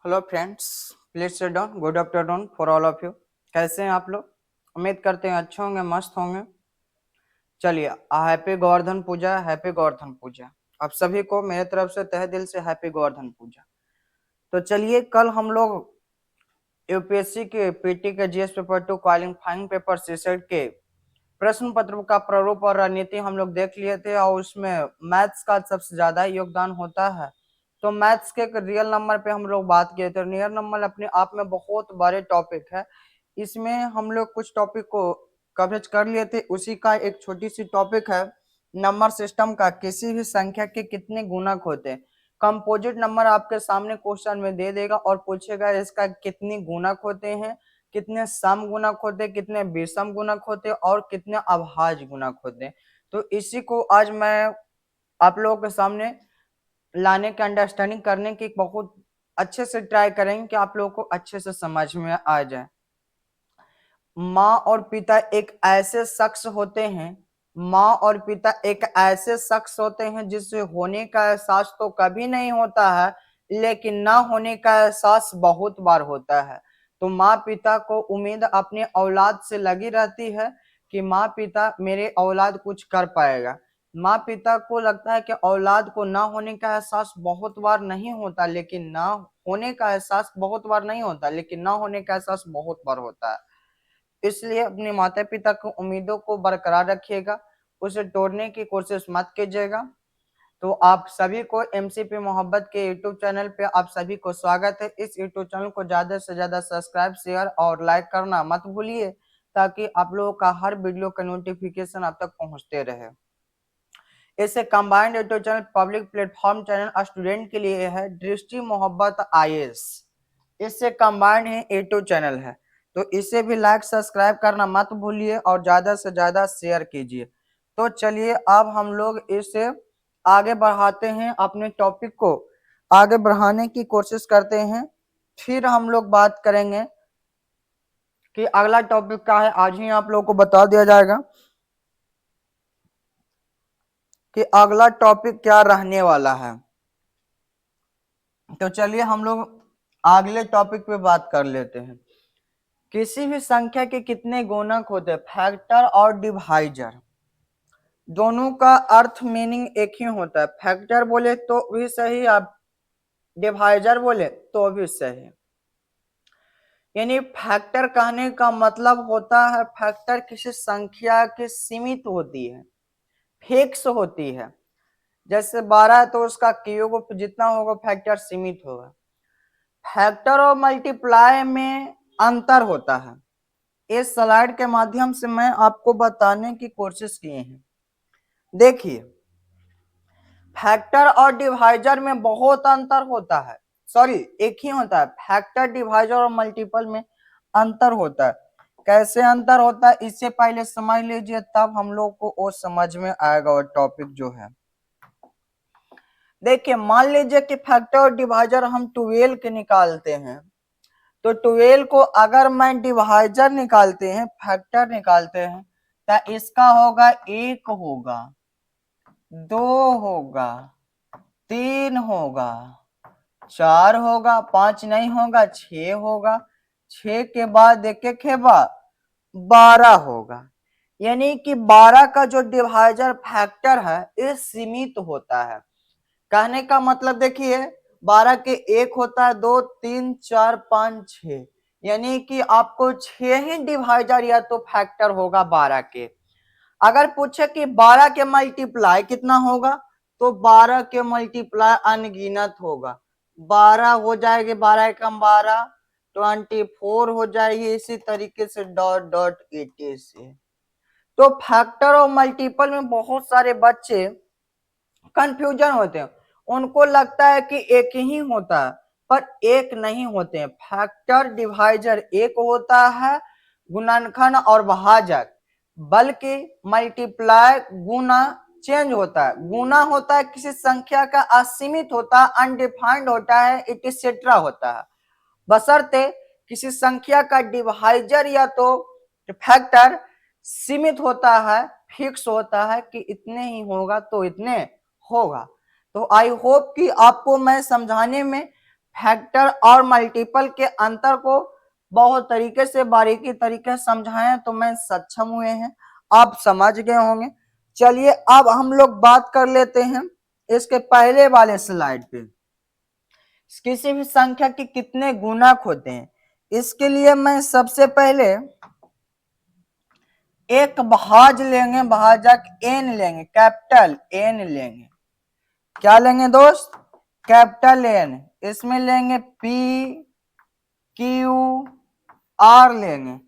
Hello friends, please sit down. Good afternoon for all of you. कैसे हैं आप लोग? उम्मीद करते हैं अच्छे होंगे, मस्त होंगे। चलिए, हैप्पी गोवर्धन पूजा, हैप्पी गोवर्धन पूजा। आप सभी को मेरे तरफ से तहे दिल से हैप्पी गोवर्धन पूजा। तो चलिए, कल हम लोग यूपीएससी के पीटी के GS paper 2 qualifying paper CSAT के प्रश्न पत्र का प्रारूप और रणनीति हम लोग देख लिए थे, और उसमें मैथ्स का सबसे ज्यादा योगदान होता है। तो मैथ्स के एक रियल नंबर पे हम लोग बात किए थे। रियल नंबर अपने आप में बहुत बड़े टॉपिक है। इसमें हम लोग कुछ टॉपिक को कवरेज कर लिए थे। उसी का एक छोटी सी टॉपिक है नंबर सिस्टम का। किसी भी संख्या के कितने गुणक होते हैं। कंपोजिट नंबर आपके सामने क्वेश्चन में दे देगा और पूछेगा इसका कितने गुणक होते हैं, कितने सम गुणक होते हैं, कितने विषम गुणक होते हैं और कितने अभाज्य गुणक होते हैं। तो इसी को आज मैं आप लोगों के सामने लाने की, अंडरस्टैंडिंग करने की बहुत अच्छे से ट्राई करेंगे कि आप लोगों को अच्छे से समझ में आ जाए। माँ और पिता एक ऐसे शख्स होते हैं, माँ और पिता एक ऐसे शख्स होते हैं जिससे होने का एहसास तो कभी नहीं होता है, लेकिन ना होने का एहसास बहुत बार होता है। तो माँ पिता को उम्मीद अपने औलाद से लगी रहती है कि माँ पिता मेरे औलाद कुछ कर पाएगा। माँ पिता को लगता है कि औलाद को ना होने का एहसास बहुत बार नहीं होता, लेकिन ना होने का एहसास बहुत बार नहीं होता, लेकिन ना होने का एहसास बहुत बार होता है। इसलिए अपने माता पिता की उम्मीदों को बरकरार रखिएगा, उसे तोड़ने की कोशिश मत कीजिएगा। तो आप सभी को एमसीपी मोहब्बत के यूट्यूब चैनल पे आप सभी को स्वागत है। इस यूट्यूब चैनल को ज्यादा से ज्यादा सब्सक्राइब, शेयर और लाइक करना मत भूलिए, ताकि आप लोगों का हर वीडियो का नोटिफिकेशन आप तक पहुंचते रहे। इससे combined YouTube channel public platform channel student के लिए है, दृष्टि मोहब्बत आईएएस। इससे कंबाइंड है यूट्यूब चैनल है। तो इसे भी लाइक सब्सक्राइब करना मत भूलिए और ज्यादा से ज्यादा शेयर कीजिए। तो चलिए, अब हम लोग इसे आगे बढ़ाते हैं, अपने टॉपिक को आगे बढ़ाने की कोशिश करते हैं। फिर हम लोग बात करेंगे कि अगला टॉपिक क्या है। आज ही आप लोगों को बता दिया जाएगा कि अगला टॉपिक क्या रहने वाला है। तो चलिए, हम लोग अगले टॉपिक पे बात कर लेते हैं। किसी भी संख्या के कितने गुणक होते हैं, फैक्टर और डिवाइजर। दोनों का अर्थ मीनिंग एक ही होता है। फैक्टर बोले तो भी सही, आप डिवाइजर बोले तो भी सही। यानी फैक्टर कहने का मतलब होता है, फैक्टर किसी संख्या की सीमित होती है, फिक्स होती है। जैसे 12 है तो उसका क्यूब जितना होगा फैक्टर सीमित होगा। फैक्टर और मल्टीप्लाई में अंतर होता है। इस स्लाइड के माध्यम से मैं आपको बताने की कोशिश किए हैं। देखिए, फैक्टर और डिवाइजर में बहुत अंतर होता है। सॉरी, एक ही होता है। फैक्टर, डिवाइजर और मल्टीपल में अंतर होता है। कैसे अंतर होता है इससे पहले समझ लीजिए, तब हम लोग को वो समझ में आएगा वो टॉपिक जो है। देखिए, मान लीजिए कि फैक्टर और डिवाइजर हम 12 के निकालते हैं। तो 12 को अगर मैं डिवाइजर निकालते हैं, फैक्टर निकालते हैं, तो इसका होगा 1 होगा, 2 होगा, 3 होगा, 4 होगा, 5 नहीं होगा, 6 होगा, 6 के बाद देखिए खेबा 12 होगा। यानी कि 12 का जो डिवाइजर फैक्टर है ये सीमित होता है। कहने का मतलब देखिए, 12 के 1 होता है, 2, 3, 4, 5, 6। यानी कि आपको 6 ही डिवाइजर या तो फैक्टर होगा 12 के। अगर पूछे कि 12 के मल्टीप्लाई कितना होगा, तो 12 के मल्टीप्लाई अनगिनत होगा। 12 हो जाएगी, 12 एकम 12, 24 हो जाएगी, इसी तरीके से डॉट डॉट etc। तो फैक्टर और मल्टीपल में बहुत सारे बच्चे कंफ्यूजन होते हैं। उनको लगता है कि एक ही होता है, पर एक नहीं होते हैं। फैक्टर डिवाइजर एक होता है, गुणनखंड और भाजक, बल्कि मल्टीप्लाई गुना चेंज होता है। गुना होता है किसी संख्या का असीमित होता है, अनडिफाइंड होता है, इटिसेट्रा होता है। बशर्ते किसी संख्या का डिवाइजर या तो फैक्टर सीमित होता है, फिक्स होता है कि इतने ही होगा तो इतने होगा। तो आई होप कि आपको मैं समझाने में फैक्टर और मल्टीपल के अंतर को बहुत तरीके से बारीकी तरीके से समझाएं तो मैं सक्षम हुए हैं, आप समझ गए होंगे। चलिए अब हम लोग बात कर लेते हैं इसके पहले वाले स्लाइड पे, किसी भी संख्या के कितने गुणक होते हैं। इसके लिए मैं सबसे पहले एक भाज लेंगे, भाजक एन लेंगे, कैपिटल एन लेंगे। क्या लेंगे दोस्त? Capital N. इसमें लेंगे पी क्यू आर लेंगे,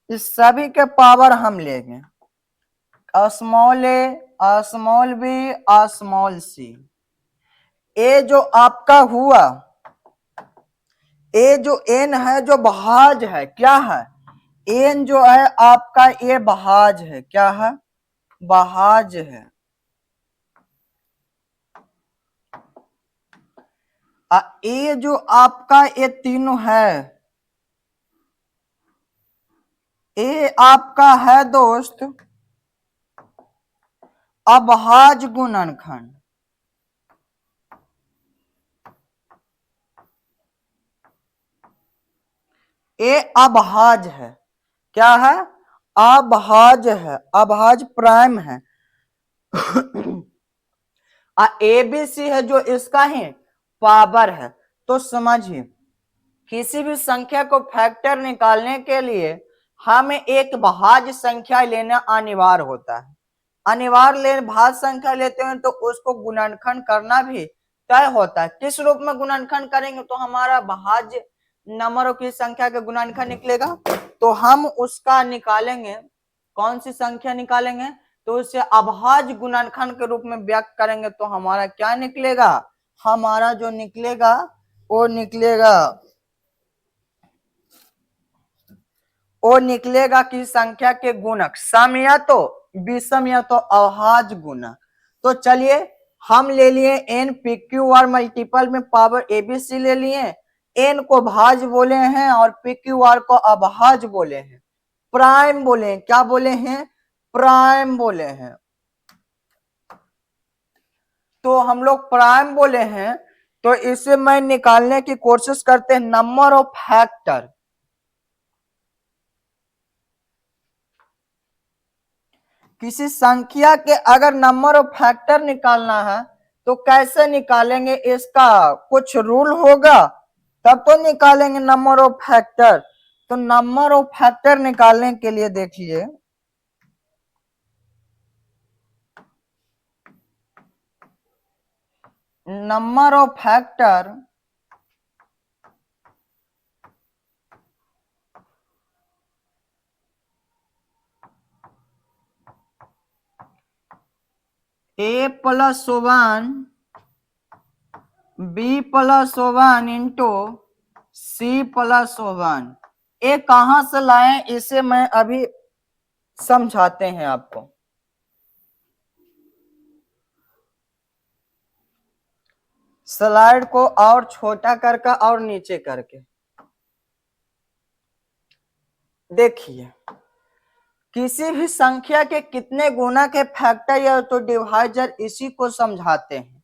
इस सभी के पावर हम लेंगे स्मॉल ए, स्मॉल बी, स्मॉल सी। ए जो आपका हुआ, ए जो एन है जो भाज है, क्या है? एन जो है आपका ये भाज है, क्या है? भाज है। ये जो आपका ये तीनों है, ये आपका है दोस्त अभाज गुणनखंड। ये अभाज है, क्या है? अभाज है, अभाज प्राइम है। ए बी सी है जो इसका ही पावर है। तो समझिए किसी भी संख्या को फैक्टर निकालने के लिए हमें एक भाज्य संख्या लेना अनिवार्य होता है। अनिवार्य ले भाज्य संख्या लेते हैं तो उसको गुणनखंड करना भी तय होता है। किस रूप में गुणनखंड करेंगे तो हमारा भाज्य नंबरों की संख्या का गुणनखंड निकलेगा, तो हम उसका निकालेंगे। कौन सी संख्या निकालेंगे? तो उसे अभाज्य गुणनखंड के रूप में व्यक्त करेंगे तो हमारा क्या निकलेगा? हमारा जो निकलेगा वो निकलेगा कि संख्या के गुणक सम या तो विषम या तो अभाज्य गुणक। तो चलिए हम ले लिए N P Q R multiple में पावर एबीसी ले लिए, एन को भाज्य बोले हैं और पी क्यू आर को अभाज्य बोले हैं, प्राइम बोले हैं। क्या बोले हैं? प्राइम बोले हैं। तो हम लोग प्राइम बोले हैं तो इसे मैं निकालने की कोशिश करते हैं नंबर ऑफ फैक्टर। किसी संख्या के अगर नंबर ऑफ फैक्टर निकालना है तो कैसे निकालेंगे? इसका कुछ रूल होगा तब तो निकालेंगे नंबर ऑफ फैक्टर। तो नंबर ऑफ फैक्टर निकालने के लिए देखिए, number of factor a plus one b plus one into c plus one. ये कहां से लाए इसे मैं अभी समझाते हैं आपको। स्लाइड को और छोटा करके और नीचे करके देखिए, किसी भी संख्या के कितने गुना के फैक्टर या तो डिवाइजर इसी को समझाते हैं।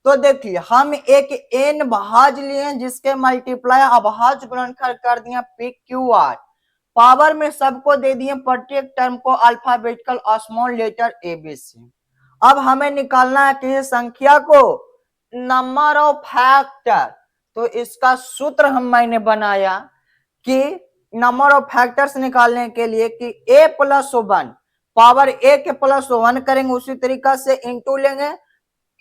तो देखिए हम एक एन भाज लिए जिसके मल्टीप्लाई अभाज्य गुणनखंड कर दिया पी क्यू आर, पावर में सबको दे दिए प्रत्येक टर्म को अल्फाबेटिकल स्मॉल लेटर एबीसी। अब हमें निकालना है किसी संख्या को नंबर ऑफ फैक्टर। तो इसका सूत्र मैंने बनाया कि नंबर ऑफ फैक्टर्स निकालने के लिए कि a plus one power a के प्लस वन करेंगे, उसी तरीका से इंटू लेंगे,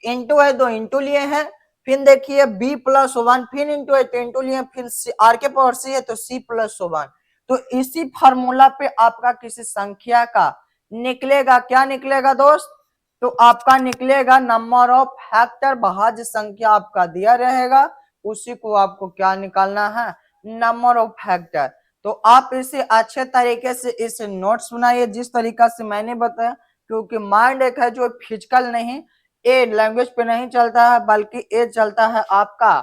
इंटू है दो इंटू लिए हैं, फिर देखिए b प्लस वन, फिर इंटू है तो इंटू लिए, फिर r के पावर c है तो c प्लस वन। तो इसी फार्मूला पे आपका किसी संख्या का निकलेगा, क्या निकलेगा दोस्त? तो आपका निकलेगा नंबर ऑफ फैक्टर, भाज्य संख्या आपका दिया रहेगा, उसी को आपको क्या निकालना है? Number of factor. तो आप इसे अच्छे तरीके से इसे नोट्स बनाइए जिस तरीका से मैंने बताया, क्योंकि माइंड एक है जो फिजिकल नहीं, ये लैंग्वेज पे नहीं चलता है बल्कि ये चलता है आपका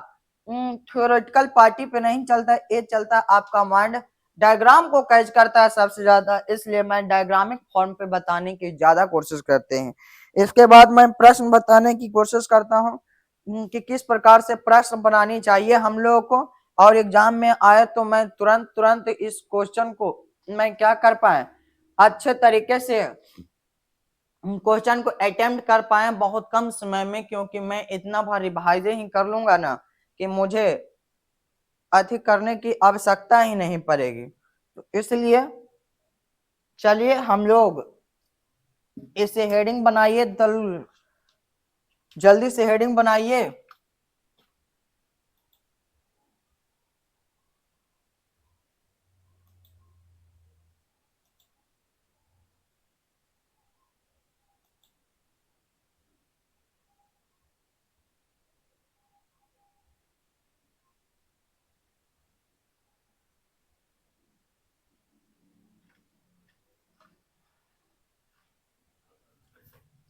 थ्योरेटिकल पार्टी पे नहीं चलता है, ये चलता है आपका माइंड डायग्राम को कैच करता है सबसे ज्यादा, इसलिए मैं डायग्रामिक फॉर्म पे बताने की ज्यादा कोशिश करते हैं। इसके बाद मैं प्रश्न बताने की कोशिश करता हूँ। कि किस प्रकार से प्रश्न बनानी चाहिए हम लोगों को, और एग्जाम में आए तो मैं तुरंत इस क्वेश्चन को मैं क्या कर पाए, अच्छे तरीके से क्वेश्चन को अटेम्प्ट कर पाए बहुत कम समय में, क्योंकि मैं इतना बार रिवाइज ही कर लूंगा ना कि मुझे अधिक करने की आवश्यकता ही नहीं पड़ेगी। तो इसलिए चलिए हम लोग इसे हेडिंग बनाइए, जल्दी से हेडिंग बनाइए।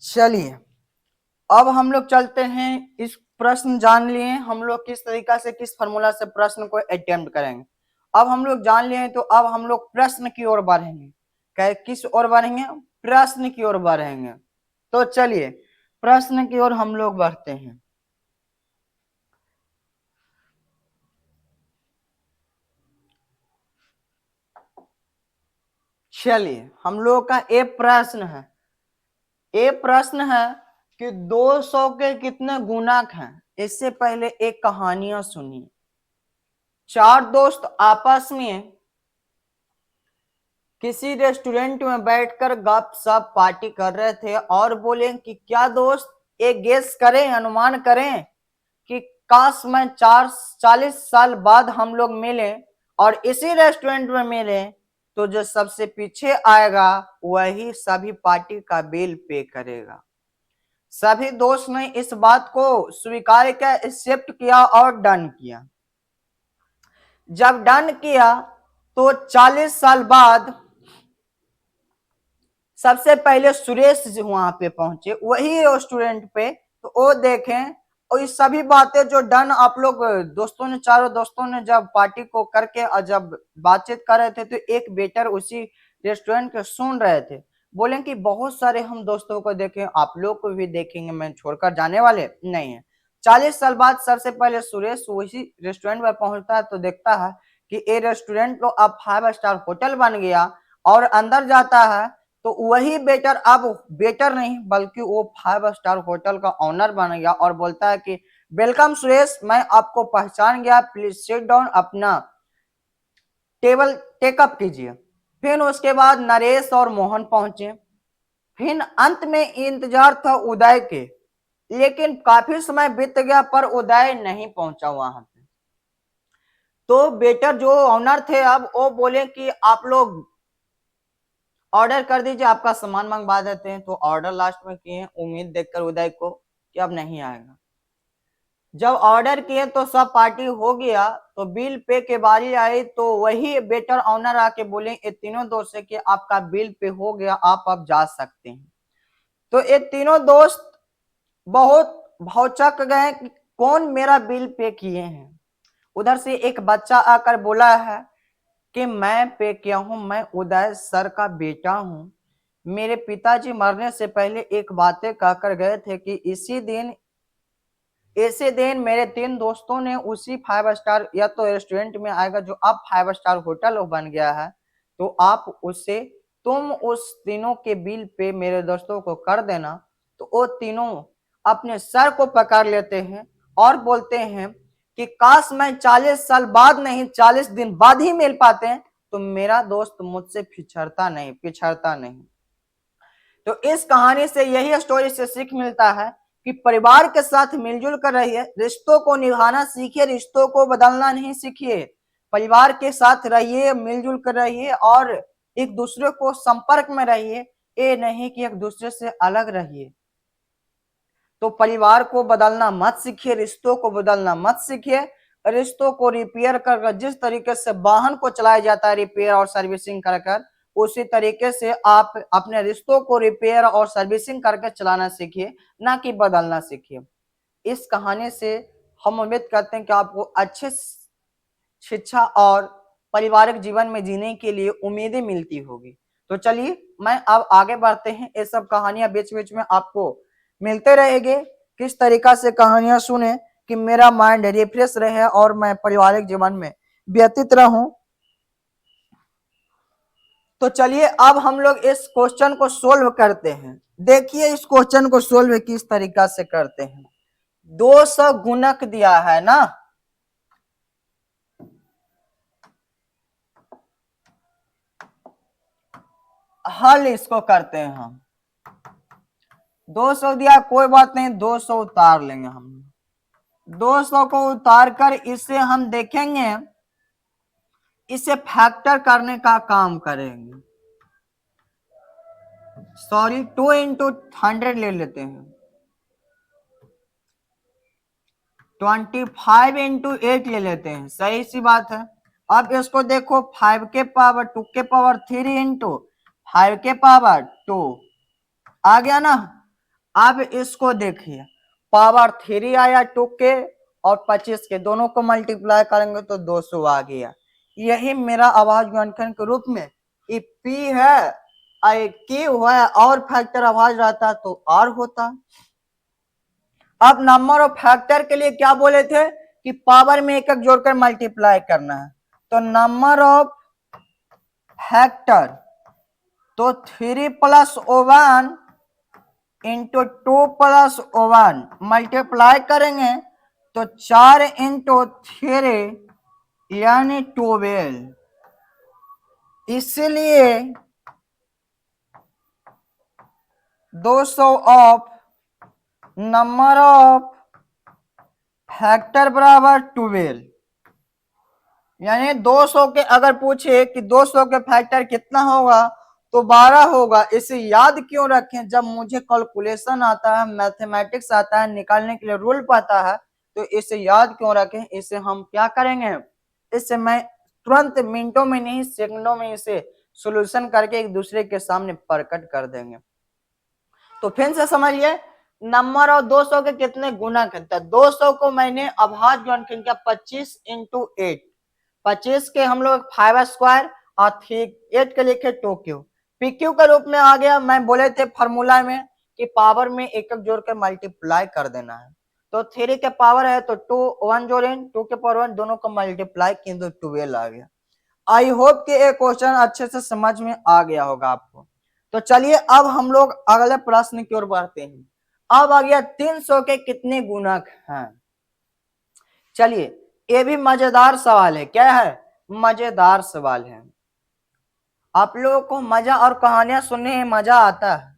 चलिए अब हम लोग चलते हैं, इस प्रश्न जान लिए हम लोग किस तरीका से किस फॉर्मूला से प्रश्न को अटेम्प्ट करेंगे। अब हम लोग जान लिए हैं तो अब हम लोग प्रश्न की ओर बढ़ेंगे। किस ओर बढ़ेंगे, प्रश्न की ओर बढ़ेंगे। तो चलिए प्रश्न की ओर हम लोग बढ़ते हैं। चलिए हम लोग का ए प्रश्न है कि 200 के कितने गुणक हैं। इससे पहले एक कहानियां सुनिए। चार दोस्त आपस में किसी रेस्टोरेंट में बैठकर गपशप पार्टी कर रहे थे और बोले कि क्या दोस्त एक गेस करें, अनुमान करें कि काश मैं 40 साल बाद हम लोग मिले और इसी रेस्टोरेंट में मिले, तो जो सबसे पीछे आएगा वही सभी पार्टी का बिल पे करेगा। सभी दोस्त ने इस बात को स्वीकार किया, एक्सेप्ट किया और डन किया। जब डन किया तो 40 साल बाद सबसे पहले सुरेश जी वहां पे पहुंचे, वही रेस्टोरेंट पे। तो वो देखें और ये सभी बातें जो डन आप लोग दोस्तों ने, चारों दोस्तों ने जब पार्टी को करके और जब बातचीत कर रहे थे, तो एक वेटर उसी रेस्टोरेंट के सुन रहे थे। बोले कि बहुत सारे हम दोस्तों को देखें, आप लोग को भी देखेंगे, मैं छोड़कर जाने वाले नहीं है। 40 साल बाद सबसे पहले सुरेश उसी रेस्टोरेंट पर पहुंचता है तो देखता है कि ये रेस्टोरेंट तो अब 5 स्टार होटल बन गया, और अंदर जाता है तो वही बेटर अब बेटर नहीं बल्कि वो 5 स्टार होटल का ऑनर बन गया और बोलता है कि वेलकम सुरेश, मैं आपको पहचान गया, प्लीज सिट डाउन, अपना टेबल टेकअप कीजिए। फिर उसके बाद नरेश और मोहन पहुंचे। फिर अंत में इंतजार था उदय के, लेकिन काफी समय बीत गया पर उदय नहीं पहुंचा वहां पे। तो बेटर जो ऑनर थे अब वो बोले कि आप लोग ऑर्डर कर दीजिए, आपका सामान मंगवा देते हैं। तो ऑर्डर लास्ट में किए, उम्मीद देखकर उदय को कि अब नहीं आएगा। जब ऑर्डर किए तो सब पार्टी हो गया, तो बिल पे के बारी आई तो वही वेटर ऑनर आके बोले ये तीनों दोस्त से कि आपका बिल पे हो गया, आप अब जा सकते हैं। तो ये तीनों दोस्त बहुत भौचक गए कि कौन मेरा बिल पे किए हैं। उधर से एक बच्चा आकर बोला है कि मैं पे किया हूं, मैं उदय सर का बेटा हूं। मेरे पिताजी मरने से पहले एक बातें कहकर गए थे कि इसी दिन मेरे 3 दोस्तों ने उसी 5 स्टार या तो रेस्टोरेंट में आएगा जो अब 5 स्टार होटल बन गया है, तो आप उससे तुम उस तीनों के बिल पे मेरे दोस्तों को कर देना। तो वो तीनों अपने सर को पकड़ लेते हैं और बोलते हैं कि काश मैं 40 साल बाद नहीं 40 दिन बाद ही मिल पाते हैं, तो मेरा दोस्त मुझसे पिछड़ता नहीं। तो इस कहानी से यही स्टोरी से सीख मिलता है कि परिवार के साथ मिलजुल कर रहिए, रिश्तों को निभाना सीखिए, रिश्तों को बदलना नहीं सीखिए। परिवार के साथ रहिए, मिलजुल कर रहिए और एक दूसरे को संपर्क में रहिए, ये नहीं कि एक दूसरे से अलग रहिए। तो परिवार को बदलना मत सीखिए, रिश्तों को बदलना मत सीखिए। रिश्तों को रिपेयर कर जिस तरीके से वाहन को चलाया जाता है रिपेयर और सर्विसिंग कर उसी तरीके से आप अपने रिश्तों को रिपेयर और सर्विसिंग करके चलाना सीखिए, ना कि बदलना सीखिए। इस कहानी से हम उम्मीद करते हैं कि आपको अच्छे शिक्षा और पारिवारिक जीवन में जीने के लिए उम्मीदें मिलती होगी। तो चलिए मैं अब आगे बढ़ते हैं, ये सब कहानियां बीच बीच में आपको मिलते रहेंगे। किस तरीका से कहानियां सुने कि मेरा माइंड रिफ्रेश रहे और मैं पारिवारिक जीवन में व्यतीत रहूं। तो चलिए अब हम लोग इस क्वेश्चन को सोल्व करते हैं। देखिए इस क्वेश्चन को सोल्व किस तरीका से करते हैं। 200 गुणक दिया है ना, हल इसको करते हैं हम। 200 दिया, कोई बात नहीं, 200 उतार लेंगे हम। 200 को उतार कर इसे हम देखेंगे, इसे फैक्टर करने का काम करेंगे। सॉरी 2 इंटू 100 ले लेते हैं। 25 इंटू 8 ले लेते हैं, सही सी बात है। अब इसको देखो 5 के पावर 2 के पावर 3 इंटू 5 के पावर 2 आ गया ना। अब इसको देखिए पावर 3 आया 2 के और 25 के, दोनों को मल्टीप्लाई करेंगे तो 200 आ गया। यही मेरा आवाज गुणनखंड के रूप में पी है, क्यू है और फैक्टर आवाज रहता तो आर होता। अब नंबर ऑफ फैक्टर के लिए क्या बोले थे कि पावर में एक एक जोड़कर मल्टीप्लाई करना है, तो नंबर ऑफ फैक्टर तो 3 प्लस 1 इंटू 2 प्लस 1 मल्टीप्लाई करेंगे तो 4 इंटू 3 यानी 12। इसलिए 200 ऑफ नंबर ऑफ फैक्टर बराबर 12, यानी 200 के अगर पूछे कि 200 के फैक्टर कितना होगा तो 12 होगा। इसे याद क्यों रखें, जब मुझे कैलकुलेशन आता है, मैथमेटिक्स आता है, निकालने के लिए रूल पता है, तो इसे याद क्यों रखें। इसे हम क्या करेंगे, इसे मैं तुरंत मिनटों में नहीं सेकंडों में इसे सॉल्यूशन करके एक दूसरे के सामने प्रकट कर देंगे। तो फिर से समझिए नंबर और 200 के कितने गुना करता है। 200 को मैंने अभाज्य गुणनखंड किया 25 इंटू 8, 25 के हम लोग 5 स्क्वायर और 8 के लिखे 2 क्यू, पी क्यू के रूप में आ गया। मैं बोले थे फॉर्मूला में कि पावर में एक एक जोड़ कर मल्टीप्लाई कर देना है, तो 3 के पावर है तो 2 1 जोड़े 2 के पावर 1 दोनों को मल्टीप्लाई किए तो 12 आ गया। आई होप कि ये क्वेश्चन अच्छे से समझ में आ गया होगा आपको। तो चलिए अब हम लोग अगले प्रश्न की ओर बढ़ते हैं। अब आ गया 300 के कितने गुणक हैं। चलिए ये भी मजेदार सवाल है। क्या है, मजेदार सवाल है। आप लोगों को मजा और कहानियां सुनने में मजा आता है,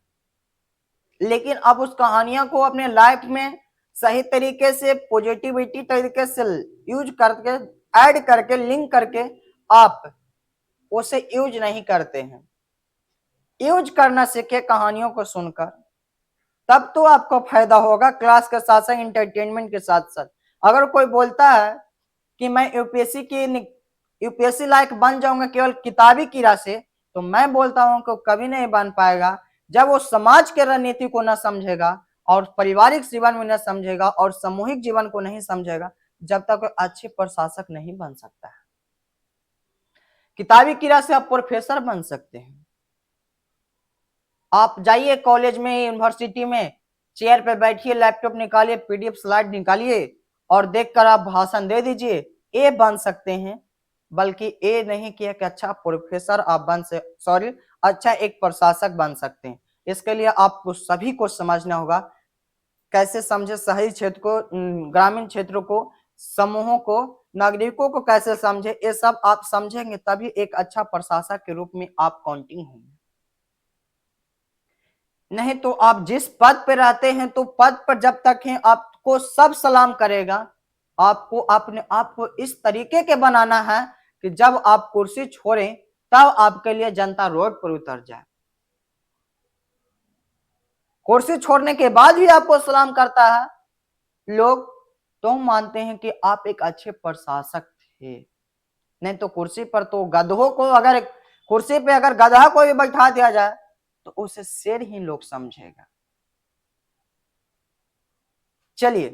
लेकिन अब उस कहानियां को अपने लाइफ में सही तरीके से पॉजिटिविटी तरीके से यूज करके, ऐड करके, लिंक करके आप उसे यूज नहीं करते हैं। यूज करना सीखे कहानियों को सुनकर, तब तो आपको फायदा होगा क्लास के साथ साथ इंटरटेनमेंट के साथ साथ। अगर कोई बोलता है कि मैं यूपीएससी लायक बन जाऊंगा केवल किताबी कीड़ा से, तो मैं बोलता हूं कि कभी नहीं बन पाएगा जब वो समाज के रणनीति को न समझेगा और पारिवारिक जीवन में न समझेगा और सामूहिक जीवन को नहीं समझेगा, जब तक अच्छे प्रशासक नहीं बन सकता है। किताबी कीड़ा से आप प्रोफेसर बन सकते हैं। आप जाइए कॉलेज में, यूनिवर्सिटी में, चेयर पे बैठिए, लैपटॉप निकालिए, पीडीएफ स्लाइड निकालिए और देखकर आप भाषण दे दीजिए, ए बन सकते हैं। बल्कि ए नहीं किया कि अच्छा प्रोफेसर आप बन से सॉरी अच्छा एक प्रशासक बन सकते हैं। इसके लिए आपको सभी को समझना होगा, कैसे समझे शहरी क्षेत्र को, ग्रामीण क्षेत्रों को, समूहों को, नागरिकों को कैसे समझे, ये सब आप समझेंगे तभी एक अच्छा प्रशासक के रूप में आप काउंटिंग होंगे। नहीं तो आप जिस पद पे रहते हैं तो पद पर जब तक हैं आपको सब सलाम करेगा। आपको अपने आप को इस तरीके के बनाना है कि जब आप कुर्सी छोड़ें तब आपके लिए जनता रोड पर उतर जाए। कुर्सी छोड़ने के बाद भी आपको सलाम करता है लोग, तो मानते हैं कि आप एक अच्छे प्रशासक थे। नहीं तो कुर्सी पर तो गधों को, अगर कुर्सी पे अगर गधा को भी बैठा दिया जाए तो उसे शेर ही लोग समझेगा। चलिए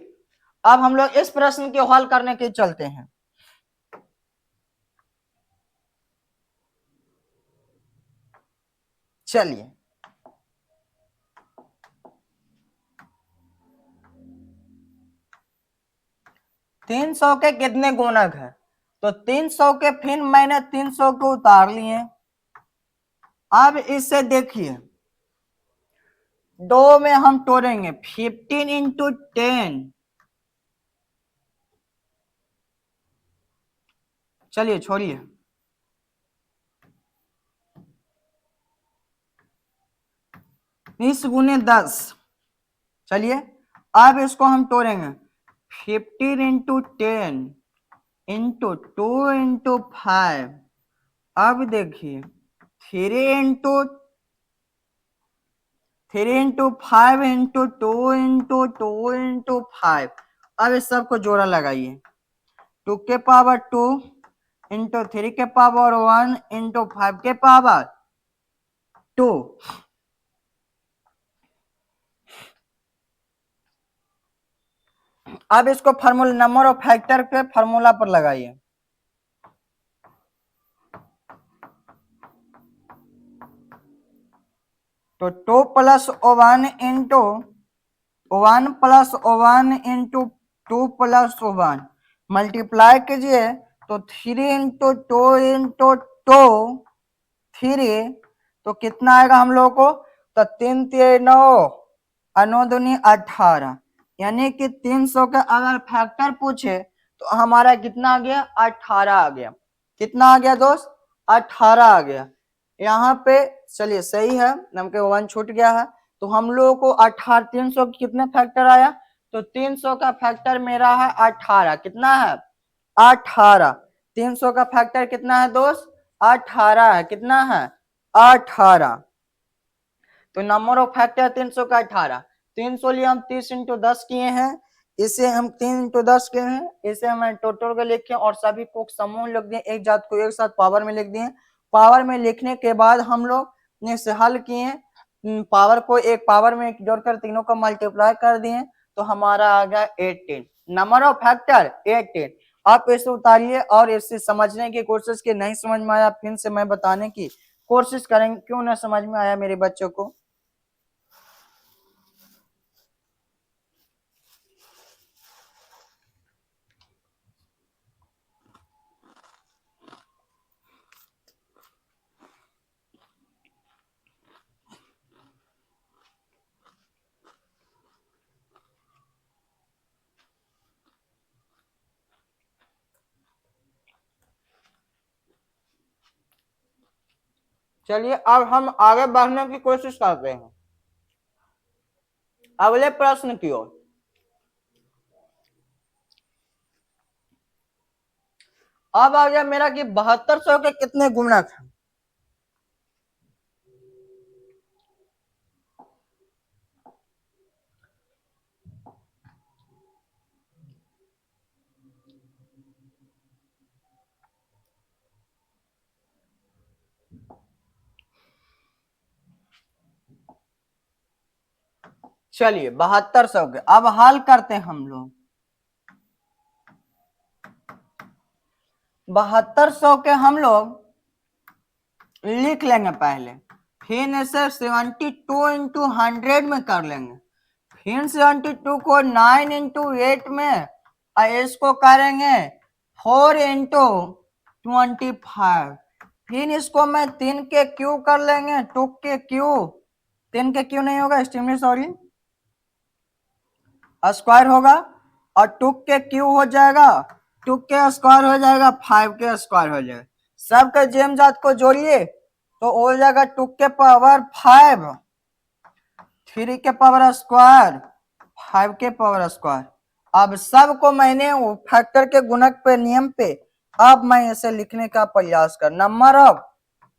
अब हम लोग इस प्रश्न के हल करने के चलते हैं। चलिए 300 के कितने गुणक है, तो 300 के फिर मैंने 300 को उतार लिए। अब इससे देखिए दो में हम तोड़ेंगे 15 इंटू 10, चलिए छोड़िए 20 गुने 10, चलिए अब इसको हम तोड़ेंगे 15 इंटू 10 इंटू 2 इंटू 5, अब देखिए 3 इंटू 5 इंटू 2 इंटू 2 इंटू 5, अब इस सबको जोड़ा लगाइए 2 के पावर 2 इंटू 3 के पावर 1 इंटू 5 के पावर 2। अब इसको फार्मूला नंबर ऑफ फैक्टर के फार्मूला पर लगाइए, तो 2 plus 1 into 1 plus 1 into 2 plus 1 multiply कीजिए तो 3 इंटू 2 इंटू 2 3, तो कितना आएगा हम लोग को, तो 3 3 9 9 दूनी 18, यानी कि 300 का अगर फैक्टर पूछे तो हमारा कितना आ गया, 18 आ गया। कितना आ गया दोस्त, 18 आ गया। यहाँ पे चलिए सही है, नम के 1 छूट गया है, तो हम लोगों को 18 300 कितने फैक्टर आया, तो 300 का फैक्टर मेरा है 18, कितना है 18, 300 का फैक्टर कितना है दोस्त, 18 है, कितना है 18, तो नंबर ऑफ फैक्टर 300 का 18, 300 लिए हम 30 इंटू 10 किए हैं, इसे हम 3 इंटू 10 किए हैं, इसे हम टोटल का लिखे और सभी को समूह लिख दिए, एक जात को एक साथ पावर में लिख दिए। पावर में लिखने के बाद हम लोग ने इसे हल किए, पावर को एक पावर में जोड़कर तीनों को मल्टीप्लाई कर दिए, तो हमारा आ गया 18, नंबर ऑफ फैक्टर 18। आप इसे उतारिए और इसे समझने की कोशिश की, नहीं समझ में आया फिर से मैं बताने की कोशिश करेंगे, क्यों ना समझ में आया मेरे बच्चों को। चलिए अब हम आगे बढ़ने की कोशिश करते हैं अगले प्रश्न की ओर। अब आ गया मेरा कि 7200 के कितने गुणक हैं, चलिए 7200 के अब हल करते हैं हम लोग। 7200 के हम लोग लिख लेंगे पहले, फिर इसे 72 इंटू 100 में कर लेंगे, फिर 72 को 9 इंटू 8 में, और इसको करेंगे 4 इंटू 25, फिर इसको मैं 3 के क्यू कर लेंगे, 2 के क्यू, 3 के क्यू नहीं होगा एक्सट्रीमली सॉरी, स्क्वायर होगा, और 2 के क्यू हो जाएगा, 2 के स्क्वायर हो जाएगा, 5 के स्क्वायर हो जाएगा, सबके जेम जात को जोड़िए तो हो जाएगा 2 के पावर 5, 3 के पावर स्क्वायर, 5 के पावर स्क्वायर। अब सबको मैंने फैक्टर के गुणक पे नियम पे अब मैं इसे लिखने का प्रयास कर, नंबर ऑफ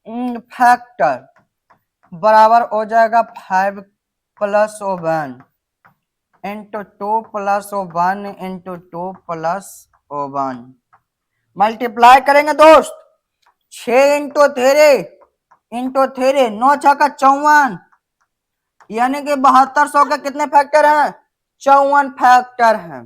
फैक्टर बराबर हो जाएगा 5 plus 1 into 2 plus 1 into 2 plus 1, multiply करेंगे दोस्त 6 इंटू 3 9 6 का 54, यानी कि 7200 के कितने फैक्टर हैं, 54 फैक्टर हैं।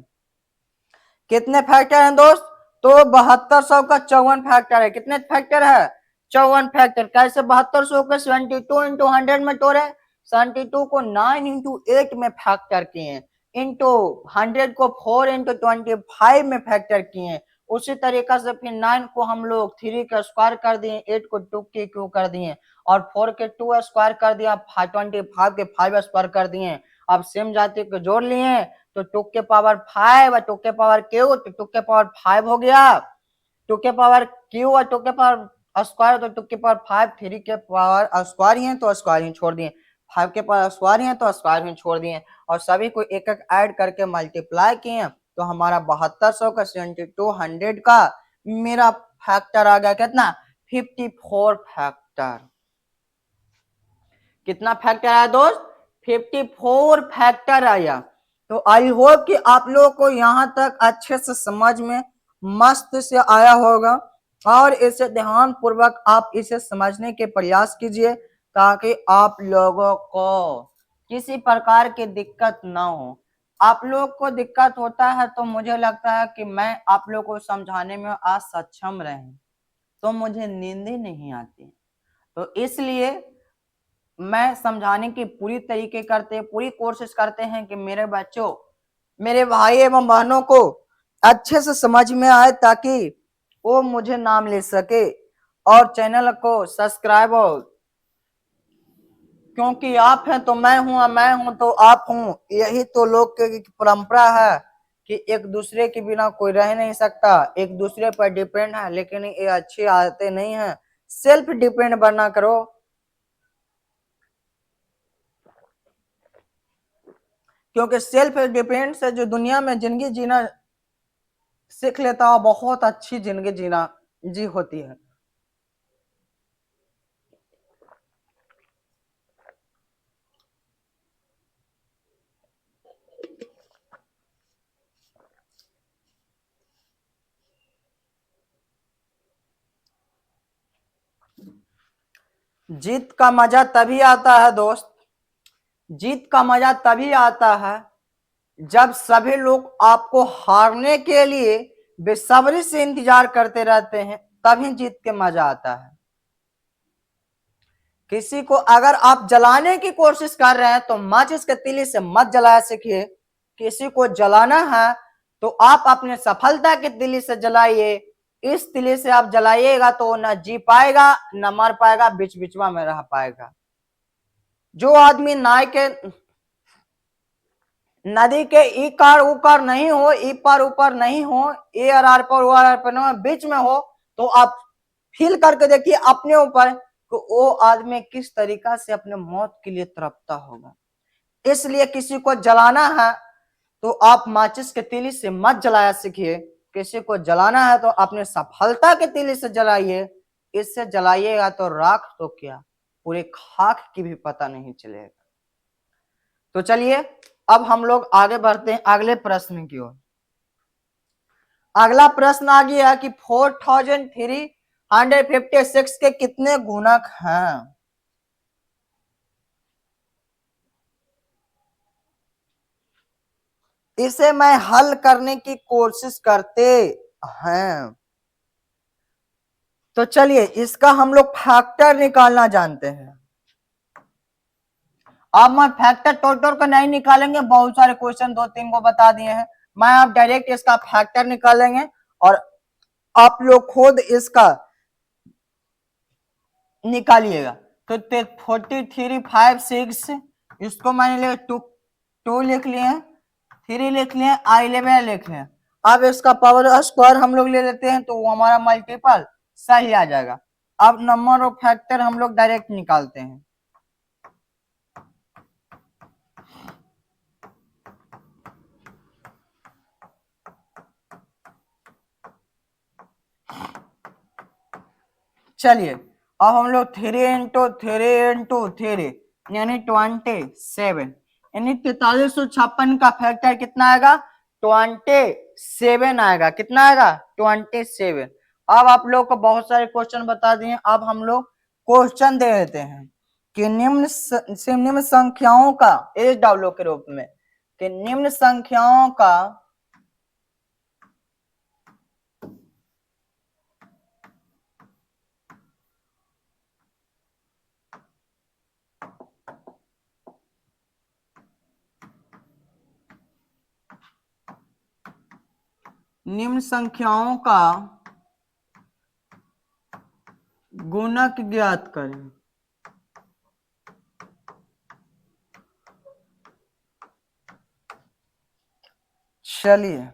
कितने फैक्टर हैं दोस्त, तो 7200 का 54 फैक्टर है, कितने फैक्टर है 54 फैक्टर। कैसे 7200 के 72 इंटू 100 में तोड़े, 72 को 9 इंटू 8 में फैक्टर किए, इंटू 100 को 4 इंटू 25 में फैक्टर किए, उसी तरीका से फिर 9 को हम लोग 3 का स्क्वायर कर दिए, 8 को 2 के क्यू कर दिए और 4 के 2 स्क्वायर कर दिया, 25 के 5 स्क्वायर कर दिए। अब सेम जाति को जोड़ लिए तो 2 के पावर 5 और 2 के पावर क्यू, तो 2 के पावर 5 हो गया, 2 के पावर क्यू और 2 के पावर स्क्वायर, तो 2 के पावर 5, 3 के पावर स्क्वायर ही है तो स्क्वायर ही छोड़ दिए, 5 के पावर स्क्वायर ही है तो स्क्वायर ही छोड़ दिए और सभी को एक एक ऐड करके मल्टीप्लाई किए तो हमारा 7200 का 7200 का मेरा फैक्टर आ गया कितना 54 फैक्टर। कितना फैक्टर आया दोस्त 54 फैक्टर आया। तो आई होप कि आप लोगों को यहां तक अच्छे से समझ में मस्त से आया होगा और इसे ध्यान पूर्वक आप इसे समझने के प्रयास कीजिए ताकि आप लोगों को किसी प्रकार की दिक्कत ना हो। आप लोग को दिक्कत होता है तो मुझे लगता है कि मैं आप लोग को समझाने में असक्षम रहे तो मुझे नींद ही नहीं आती, तो इसलिए मैं समझाने की पूरी कोशिश करते हैं कि मेरे बच्चों, मेरे भाई एवं बहनों को अच्छे से समझ में आए ताकि वो मुझे नाम ले सके और चैनल को सब्सक्राइब हो, क्योंकि आप हैं तो मैं हूं और मैं हूं तो आप हूं, यही तो लोग की परंपरा है कि एक दूसरे के बिना कोई रह नहीं सकता, एक दूसरे पर डिपेंड है, लेकिन ये अच्छी आदतें नहीं है। सेल्फ डिपेंड बनना करो, क्योंकि सेल्फ डिपेंड से जो दुनिया में जिंदगी जीना सीख लेता है बहुत अच्छी जिंदगी जीना जी होती है। जीत का मजा तभी आता है दोस्त, जीत का मजा तभी आता है जब सभी लोग आपको हारने के लिए बेसब्री से इंतजार करते रहते हैं, तभी जीत के मजा आता है। किसी को अगर आप जलाने की कोशिश कर रहे हैं तो माचिस के तीली से मत जलाया सीखिए, किसी को जलाना है तो आप अपने सफलता के तीली से जलाइए, इस तीली से आप जलाइएगा तो न जी पाएगा न मर पाएगा, बीच बीचवा में रह पाएगा। जो आदमी नाय के नदी के ई कार ऊकार नहीं हो, ई पार ऊपर नहीं हो, ए आर पर ओ आर पर न बीच में हो, तो आप फील करके देखिए अपने ऊपर कि वो आदमी किस तरीका से अपने मौत के लिए तड़पता होगा। इसलिए किसी को जलाना है तो आप माचिस के तीली से मत जलाया सीखिए, किसी को जलाना है तो अपने सफलता के तीली से जलाइए, इससे जलाइएगा तो राख तो क्या पूरे खाक की भी पता नहीं चलेगा। तो चलिए अब हम लोग आगे बढ़ते हैं अगले प्रश्न की ओर। अगला प्रश्न आ गया कि 4356 के कितने गुणक हैं। इसे मैं हल करने की कोशिश करते हैं, तो चलिए इसका हम लोग फैक्टर निकालना जानते हैं। अब मैं फैक्टर टोटल का नहीं निकालेंगे, बहुत सारे क्वेश्चन 2-3 को बता दिए हैं, मैं आप डायरेक्ट इसका फैक्टर निकालेंगे और आप लोग खुद इसका निकालिएगा। तो 4356 इसको मैंने ले 2 लिख लिए, 3 लिख लिए, 11 लिख लिए। अब इसका पावर स्क्वायर हम लोग ले लेते हैं तो वो हमारा मल्टीपल सही आ जाएगा। अब नंबर ऑफ फैक्टर हम लोग डायरेक्ट निकालते हैं। चलिए अब हम लोग 3 यानी 27 यानी 4356 का फैक्टर कितना आएगा 27 आएगा। कितना आएगा 27। अब आप लोग को बहुत सारे क्वेश्चन बता दिए, अब हम लोग क्वेश्चन दे देते हैं कि निम्न संख्याओं का SW के रूप में, कि निम्न संख्याओं का निम्न संख्याओं का गुणक ज्ञात करें। चलिए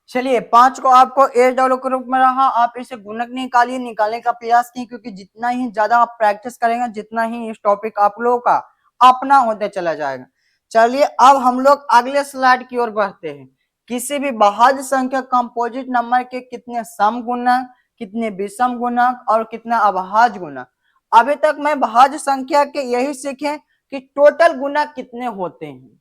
चलिए 5 को आपको एच डब्ल्यू के रूप में रहा, आप इसे गुणक निकालिए, निकालने का प्रयास कीजिए, क्योंकि जितना ही ज्यादा आप प्रैक्टिस करेंगे जितना ही इस टॉपिक आप लोगों का अपना होते चला जाएगा। चलिए अब हम लोग अगले स्लाइड की ओर बढ़ते हैं। किसी भी भाज्य संख्या कंपोजिट नंबर के कितने सम गुणक, कितने विषम गुणक और कितना अभाज्य गुणक। अभी तक मैं भाज्य संख्या के यही सीखे कि टोटल गुणक कितने होते हैं।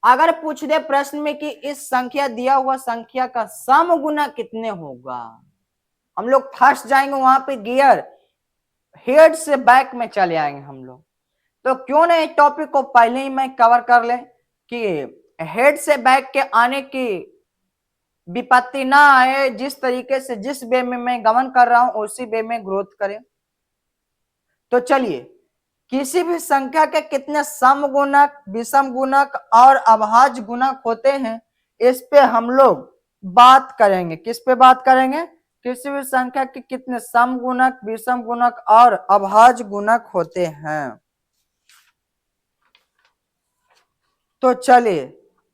अगर पूछ दे प्रश्न में कि इस संख्या दिया हुआ संख्या का सम गुना कितने होगा, हम लोग फंस जाएंगे वहां पे, गियर हेड से बैक में चले आएंगे हम लोग। तो क्यों नहीं टॉपिक को पहले ही मैं कवर कर ले कि हेड से बैक के आने की विपत्ति ना आए, जिस तरीके से जिस वे में मैं गमन कर रहा हूं उसी वे में ग्रोथ करे। तो चलिए किसी भी संख्या के कितने सम गुणक, विषम गुणक और अभाज्य गुणक होते हैं, इस पे हम लोग बात करेंगे। किस पे बात करेंगे? किसी भी संख्या के कितने सम गुणक, विषम गुणक और अभाज्य गुणक होते हैं। तो चलिए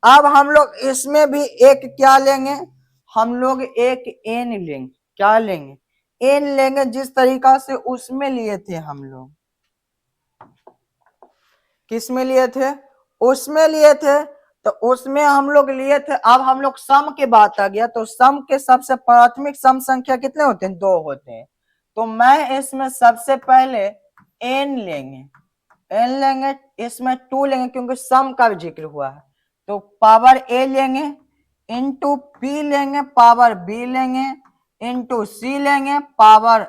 अब हम लोग इसमें भी एक क्या लेंगे, हम लोग एक एन लेंगे। क्या लेंगे? एन लेंगे, जिस तरीका से उसमें लिए थे हम लोग। किस में लिए थे? उसमें लिए थे। तो उसमें हम लोग लिए थे, अब हम लोग सम के बात आ गया, तो सम के सबसे प्राथमिक सम संख्या कितने होते हैं? 2 होते हैं। तो मैं इसमें सबसे पहले एन लेंगे, एन लेंगे, इसमें 2 लेंगे क्योंकि सम का भी जिक्र हुआ है। तो पावर ए लेंगे, इंटू पी लेंगे, पावर बी लेंगे, इंटू सी लेंगे, पावर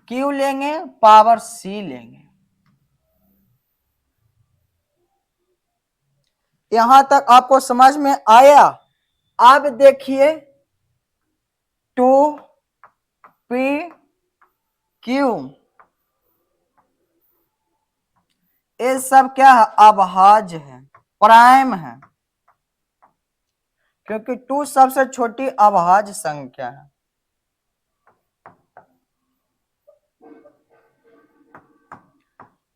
क्यू लेंगे, पावर सी लेंगे। यहां तक आपको समझ में आया? अब देखिए 2p q, ये सब क्या है? अभाज्य है, प्राइम है, क्योंकि 2 सबसे छोटी अभाज्य संख्या है।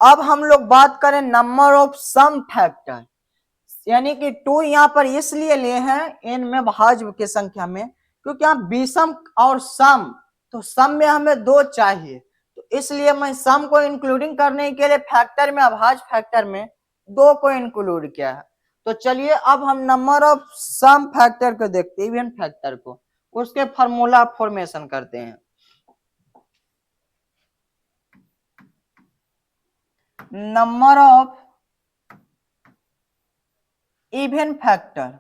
अब हम लोग बात करें नंबर ऑफ सम फैक्टर, यानी कि 2 यहां पर इसलिए लिए हैं इन में भाज्य की संख्या में, क्योंकि यहाँ विषम और सम, तो सम में हमें 2 चाहिए, तो इसलिए मैं सम को इंक्लूडिंग करने के लिए फैक्टर में, अभाज्य फैक्टर में 2 को इंक्लूड किया है। तो चलिए अब हम नंबर ऑफ सम फैक्टर को देखते हैं, इवन फैक्टर को, उसके फार्मूला फॉर्मेशन करते हैं। नंबर ऑफ इवन फैक्टर,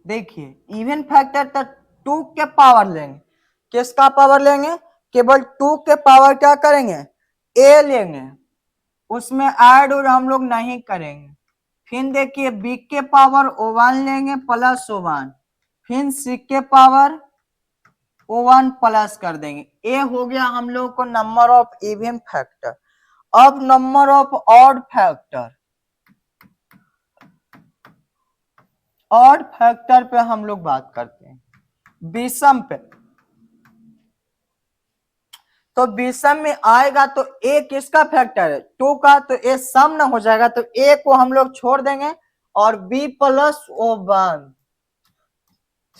देखिए इवन फैक्टर तो 2 के पावर लेंगे। किसका पावर लेंगे? केवल 2 के पावर क्या करेंगे? ए लेंगे, उसमें ऐड और हम लोग नहीं करेंगे। फिर देखिए बी के पावर O1 लेंगे प्लस O1, फिर सी के पावर O1 प्लस कर देंगे। ए हो गया हम लोग को नंबर ऑफ इवन फैक्टर। अब number of odd factor, odd factor पे हम लोग बात करते हैं, विषम पे। तो विषम में आएगा तो ए किसका फैक्टर है? 2 का, तो ए सम ना हो जाएगा, तो ए को हम लोग छोड़ देंगे और B plus O1,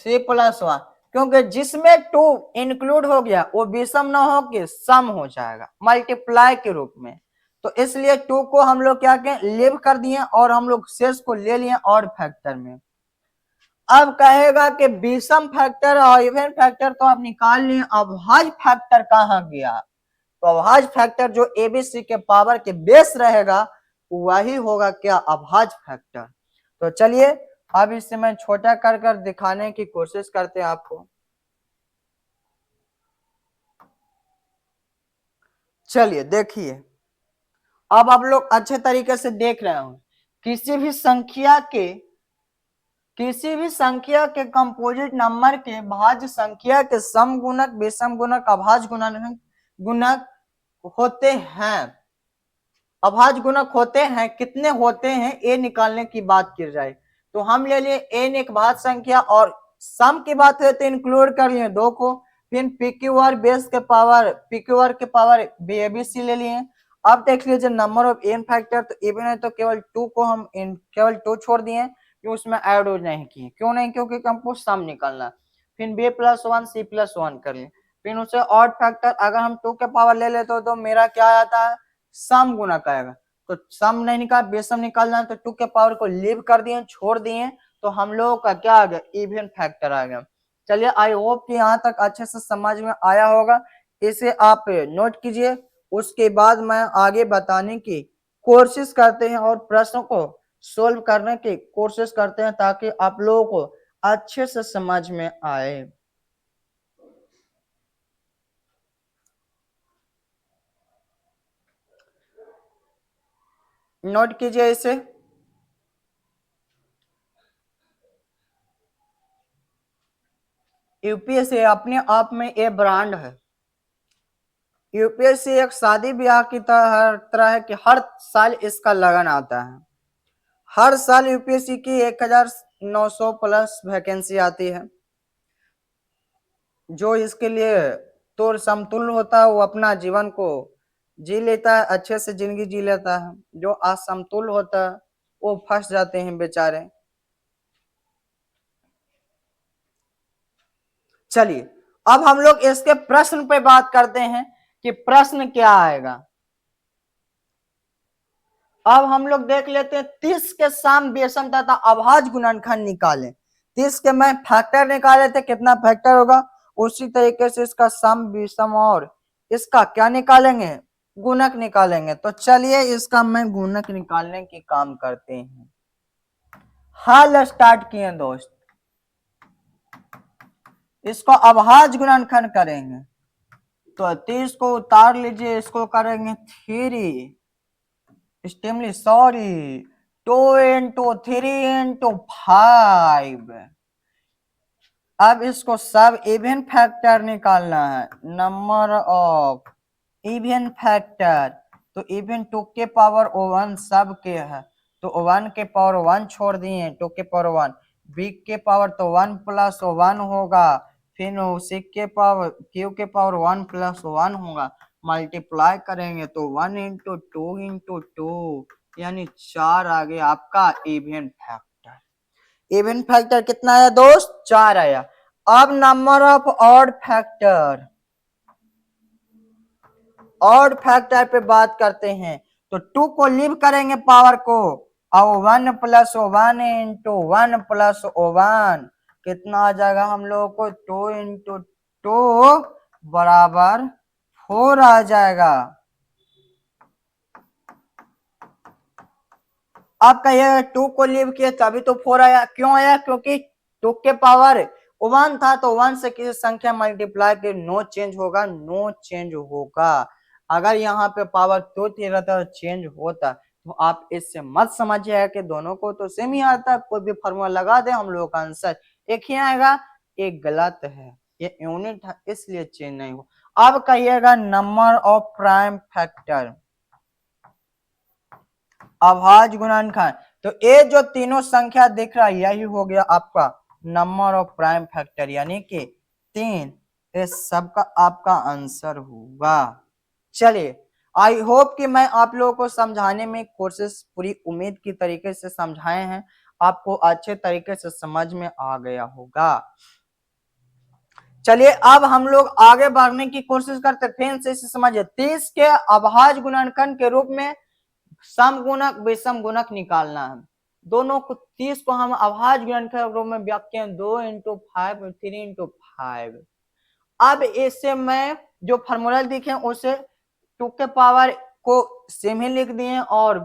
C plus 1, क्योंकि जिसमें 2 इंक्लूड हो गया वो विषम ना हो के सम हो जाएगा मल्टीप्लाई के रूप में। तो इसलिए 2 को हम लोग क्या कहें? लीव कर दिए और हम लोग शेष को ले लिए ऑड फैक्टर में। अब कहेगा कि विषम फैक्टर और इवन फैक्टर तो आप निकाल लिए, अभाज्य फैक्टर कहाँ गया? तो अभाज्य फैक्टर जो एबीसी के पावर के बेस रहेगा, वही होगा क्या, अभाज्य फैक्टर। तो चलिए अब इसे मैं छोटा कर कर दिखाने की कोशिश करते हैं आपको। चलिए देखिए, अब आप लोग अच्छे तरीके से देख रहे हो, किसी भी संख्या के कंपोजिट नंबर के भाज्य संख्या के सम गुणक, विषम गुणक, अभाज्य गुणक होते हैं। अभाज्य गुणक होते हैं, कितने होते हैं ये निकालने की बात की जाए तो हम ले लिए n एक भाज्य संख्या, और सम की बात है तो इंक्लूड कर लिए 2 को, फिर pqr बेस के पावर pqr के पावर abc ले लिए। अब देख लीजिए नंबर ऑफ n फैक्टर, तो इवन है तो केवल 2 को हम केवल 2 छोड़ दिए, कि उसमें ऐड हो नहीं किए, क्यों नहीं, क्योंकि हमको सम निकालना। फिर b+1 c+1 कर लिए, फिर उसे ऑड फैक्टर अगर हम 2 के पावर ले लेते तो मेरा क्या आता है, सम गुणक आएगा। तो सम नहीं निकाल, बेसम निकालना है तो 2 के पावर को लीव कर दिए, छोड़ दिए, तो हम लोगों का क्या आ गया, इवन फैक्टर आ गया। चलिए आई होप कि यहाँ तक अच्छे से समझ में आया होगा, इसे आप नोट कीजिए। उसके बाद मैं आगे बताने की कोशिश करते हैं और प्रश्नों को सोल्व करने की कोशिश करते हैं, ताकि आप लोगों को अच्छे से समझ में आए। नोट कीजिए इसे। यूपीएससी अपने आप में ये ब्रांड है। यूपीएससी एक शादी ब्याह की तरह है कि हर साल इसका लगन आता है। हर साल यूपीएससी की 1900 प्लस वैकेंसी आती है। जो इसके लिए तो समतुल्य होता है वो अपना जीवन को जी लेता है, अच्छे से जिंदगी जी लेता है। जो असमतुल्य होता है वो फंस जाते हैं बेचारे। चलिए अब हम लोग इसके प्रश्न पे बात करते हैं कि प्रश्न क्या आएगा। अब हम लोग देख लेते हैं 30 के सम विषम तथा अभाज्य गुणनखंड निकालें। 30 के मैं फैक्टर निकाले थे, कितना फैक्टर होगा, उसी तरीके से इसका सम विषम और इसका क्या निकालेंगे, गुणक निकालेंगे। तो चलिए इसका मैं गुणक निकालने की काम करते हैं। हल स्टार्ट किए दोस्त, इसको अभाज्य गुणनखंड करेंगे। तो 30 को उतार लीजिए, इसको करेंगे 3 स्टेमली सॉरी 2 इंटू 3 इंटू 5। अब इसको सब इवन फैक्टर निकालना है, नंबर ऑफ इवन फैक्टर। तो इवन 2 के पावर 1 सब के है, तो 1 के पावर 1 छोड़ दिए, 2 के पावर 1, बी के पावर तो 1 प्लस 1 होगा, फिर सी के पावर क्यू के पावर 1 प्लस 1 होगा, मल्टीप्लाई करेंगे तो 1 इंटू 2 इंटू 2 यानी 4 आ गया आपका इवन फैक्टर। इवन फैक्टर कितना आया दोस्त, 4 आया। अब number of odd factor, odd factor पे बात करते हैं। तो 2 को लीव करेंगे पावर को, और 1 प्लस 1 इंटू 1 प्लस 1 कितना आ जाएगा हम लोगों को, 2 इंटू 2 बराबर 4 आ जाएगा। आप कहिएगा 2 को लीव किए तभी तो 4 आया, क्यों आया, क्योंकि 2 के पावर 1 था, तो 1 से किसी संख्या मल्टीप्लाई के नो चेंज होगा, नो चेंज होगा। अगर यहाँ पे पावर 2 रहता तो चेंज होता। तो आप इससे मत समझिएगा कि दोनों को तो सेम ही आता है, कोई भी फॉर्मूला लगा दे हम लोग का आंसर एक ही आएगा, एक गलत है, ये यूनिट है इसलिए चेंज नहीं हो। अब कहिएगा नंबर ऑफ प्राइम फैक्टर, अभाज्य गुणनखंड। तो ये जो तीनों संख्या दिख रहा है यही हो गया आपका नंबर ऑफ प्राइम फैक्टर, यानी कि 3। ये सबका आपका आंसर होगा। चलिए आई होप कि मैं आप लोगों को समझाने में कोशिश पूरी उम्मीद की तरीके से समझाए हैं, आपको अच्छे तरीके से समझ में आ गया होगा। चलिए अब हम लोग आगे बढ़ने की कोशिश करते, फिर से इसे समझिए। 30 के अभाज्य गुणनखंड के रूप में सम गुणक विषम गुणक निकालना है। दोनों को 30 को हम अभाज्य गुणनखंड के रूप में व्यक्त किए 2 इंटू 5 3 इंटू 5। अब इससे मैं जो फॉर्मूला दिखे उसे 2 के पावर को सेम ही लिख दिए और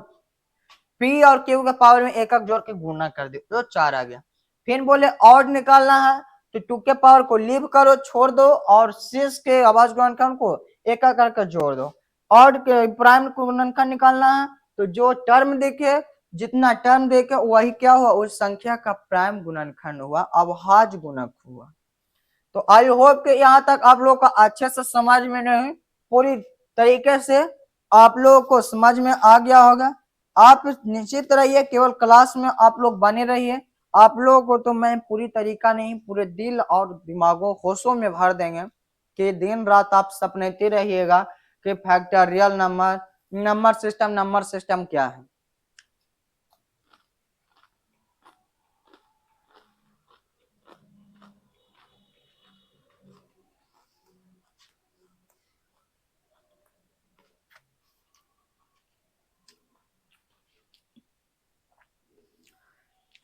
p और q के पावर में एक जोड़ के गुणा कर दो तो 4 आ गया। फिर बोले ऑड निकालना है तो 2 के पावर को लीव करो, छोड़ दो, और 6 के अभाज्य गुणनखंड को एक करके जोड़ दो। ऑड के प्राइम गुणनखंड निकालना है तो जो टर्म देखे, जितना टर्म देखे वही क्या हुआ, उस संख्या का प्राइम गुणनखंड हुआ, अभाज्य गुणक हुआ। तो आई होप कि यहाँ तक आप लोग को अच्छे से समझ में नहीं, पूरी तरीके से आप लोगों को समझ में आ गया होगा। आप निश्चित रहिए, केवल क्लास में आप लोग बने रहिए। आप लोगों को तो मैं पूरी तरीका नहीं, पूरे दिल और दिमागों होशों में भर देंगे कि दिन रात आप सपनेते रहिएगा कि फैक्टोरियल नंबर सिस्टम क्या है।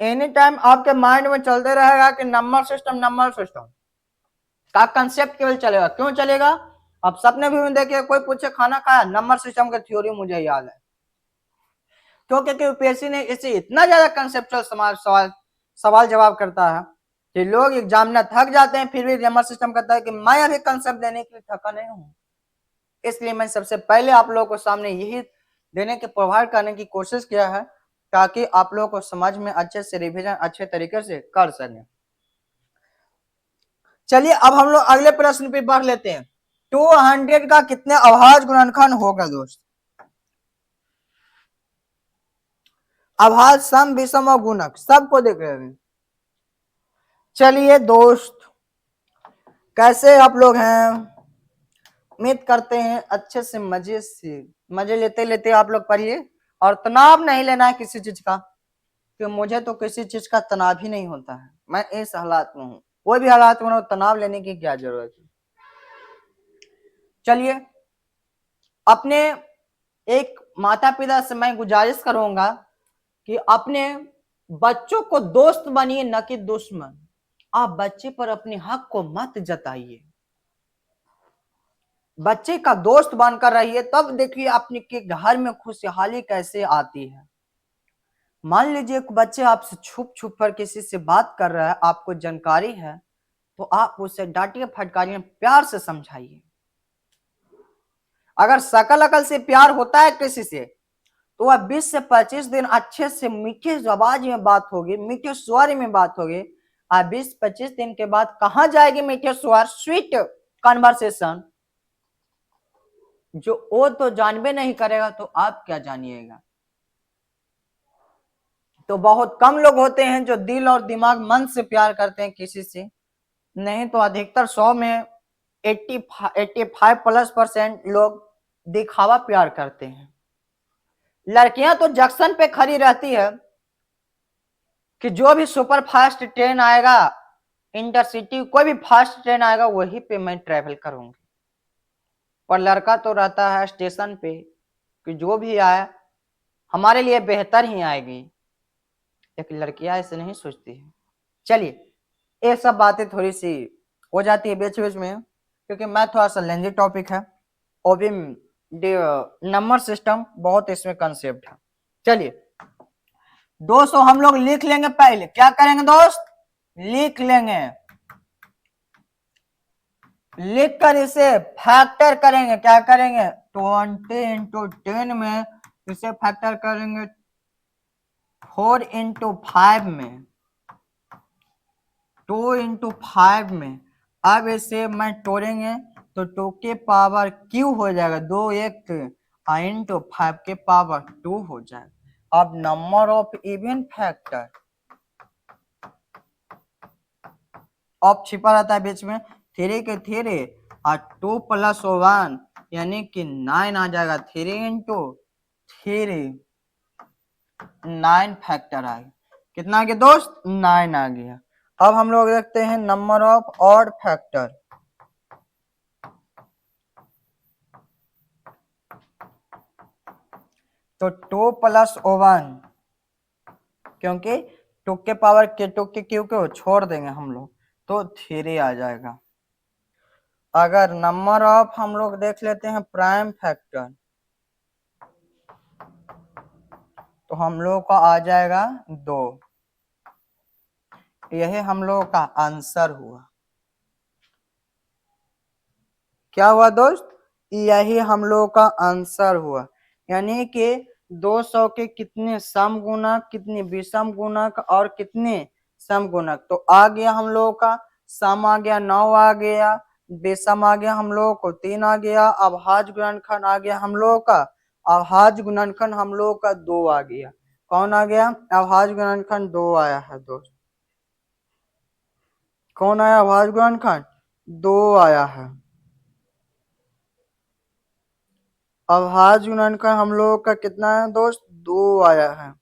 एनी टाइम आपके माइंड में चलते रहेगा कि नंबर सिस्टम का कंसेप्ट केवल चलेगा। क्यों चलेगा? आप सपने भी में देखिए, कोई पूछे खाना खाया, नंबर सिस्टम का थ्योरी मुझे याद है। क्योंकि यूपीएससी ने इसे इतना ज्यादा कंसेप्चुअल सवाल जवाब करता है कि लोग एग्जाम में थक जाते हैं, फिर भी नंबर सिस्टम कहता है कि मैं अभी कंसेप्ट देने के लिए थका नहीं हूँ। इसलिए मैं सबसे पहले आप लोगों को सामने यही देने के प्रोवाइड करने की कोशिश किया है ताकि आप लोगों को समझ में अच्छे से रिवीजन अच्छे तरीके से कर सकें। चलिए अब हम लोग अगले प्रश्न पे बढ़ लेते हैं। 200 का कितने अभाज्य गुणनखंड होगा दोस्त? अभाज्य, सम, विषम और गुणक सबको देख रहे हैं। चलिए दोस्त, कैसे आप लोग हैं? उम्मीद करते हैं अच्छे से मजे लेते लेते आप लोग पढ़िए, और तनाव नहीं लेना है किसी चीज का, कि मुझे तो किसी चीज का तनाव ही नहीं होता है। मैं इस हालात में हूँ, कोई भी हालात में हो, तनाव लेने की क्या जरूरत है। चलिए, अपने एक माता पिता से मैं गुजारिश करूंगा कि अपने बच्चों को दोस्त बनिए, न कि दुश्मन। आप बच्चे पर अपने हक को मत जताइए, बच्चे का दोस्त बनकर रहिए, तब देखिए अपने के घर में खुशहाली कैसे आती है। मान लीजिए बच्चे आपसे छुप छुप कर किसी से बात कर रहा है, आपको जानकारी है, तो आप उसे डांटिए, फटकारिए, प्यार से समझाइए। अगर शकल अकल से प्यार होता है किसी से, तो वह 20 से 25 दिन अच्छे से मीठे आवाज में बात होगी, मीठे स्वर में बात होगी। 20-25 दिन के बाद कहां जाएगी मीठे स्वर, स्वीट कन्वर्सेशन, जो वो तो जानबे नहीं करेगा, तो आप क्या जानिएगा। तो बहुत कम लोग होते हैं जो दिल और दिमाग मन से प्यार करते हैं किसी से, नहीं तो अधिकतर 100 में 85+ % लोग दिखावा प्यार करते हैं। लड़कियां तो जंक्शन पे खड़ी रहती है कि जो भी सुपर फास्ट ट्रेन आएगा, इंटरसिटी कोई भी फास्ट ट्रेन आएगा, वही पे मैं ट्रेवल करूंगी। पर लड़का तो रहता है स्टेशन पे कि जो भी आए हमारे लिए बेहतर ही आएगी, लेकिन लड़कियां ऐसे नहीं सोचती है। चलिए, ये सब बातें थोड़ी सी हो जाती है बीच बीच में, क्योंकि मैं थोड़ा सा लेंदी टॉपिक है, और भी नंबर सिस्टम बहुत इसमें कंसेप्ट है। चलिए दोस्तों, हम लोग लिख लेंगे, पहले क्या करेंगे दोस्त, लिख लेंगे, लिख कर इसे फैक्टर करेंगे। क्या करेंगे, 20 × 10 में इसे फैक्टर करेंगे 4 × 5 में, 2 × 5 में। अब इसे मैं तोड़ेंगे तो 2 के पावर क्यू हो जाएगा, 2 1 × 5 के पावर 2 हो जाएगा। अब number of even factor of छिपा रहता है बीच में, 3 के 3 और 2 + 1 यानी कि 9 आ जाएगा। 3 × 3 9 फैक्टर आ गया। कितना आ गया दोस्त, 9 आ गया। अब हम लोग देखते हैं नंबर ऑफ ऑड फैक्टर। तो 2 + 1, क्योंकि 2 के पावर के 2 के क्यू को छोड़ देंगे हम लोग, तो 3 आ जाएगा। अगर नंबर ऑफ हम लोग देख लेते हैं प्राइम फैक्टर, तो हम लोग का आ जाएगा 2। यही हम लोगों का आंसर हुआ। क्या हुआ दोस्त? यही हम लोगों का आंसर हुआ। यानी कि 200 के कितने समगुणक, कितने विषम गुणक और कितने समगुणक। तो आ गया हम लोगों का सम आ गया 9 आ गया, विषम आ गया हम लोगों को 3 आ गया, अभाज्य गुणनखंड आ गया हम लोगों का, अभाज्य गुणनखंड हम लोगों का 2 आ गया। कौन आ गया? अभाज्य गुणनखंड 2 आया है दोस्त। कौन आया? अभाज्य गुणनखंड 2 आया है। अभाज्य गुणनखंड हम लोगों का कितना है दोस्त? 2 आया है।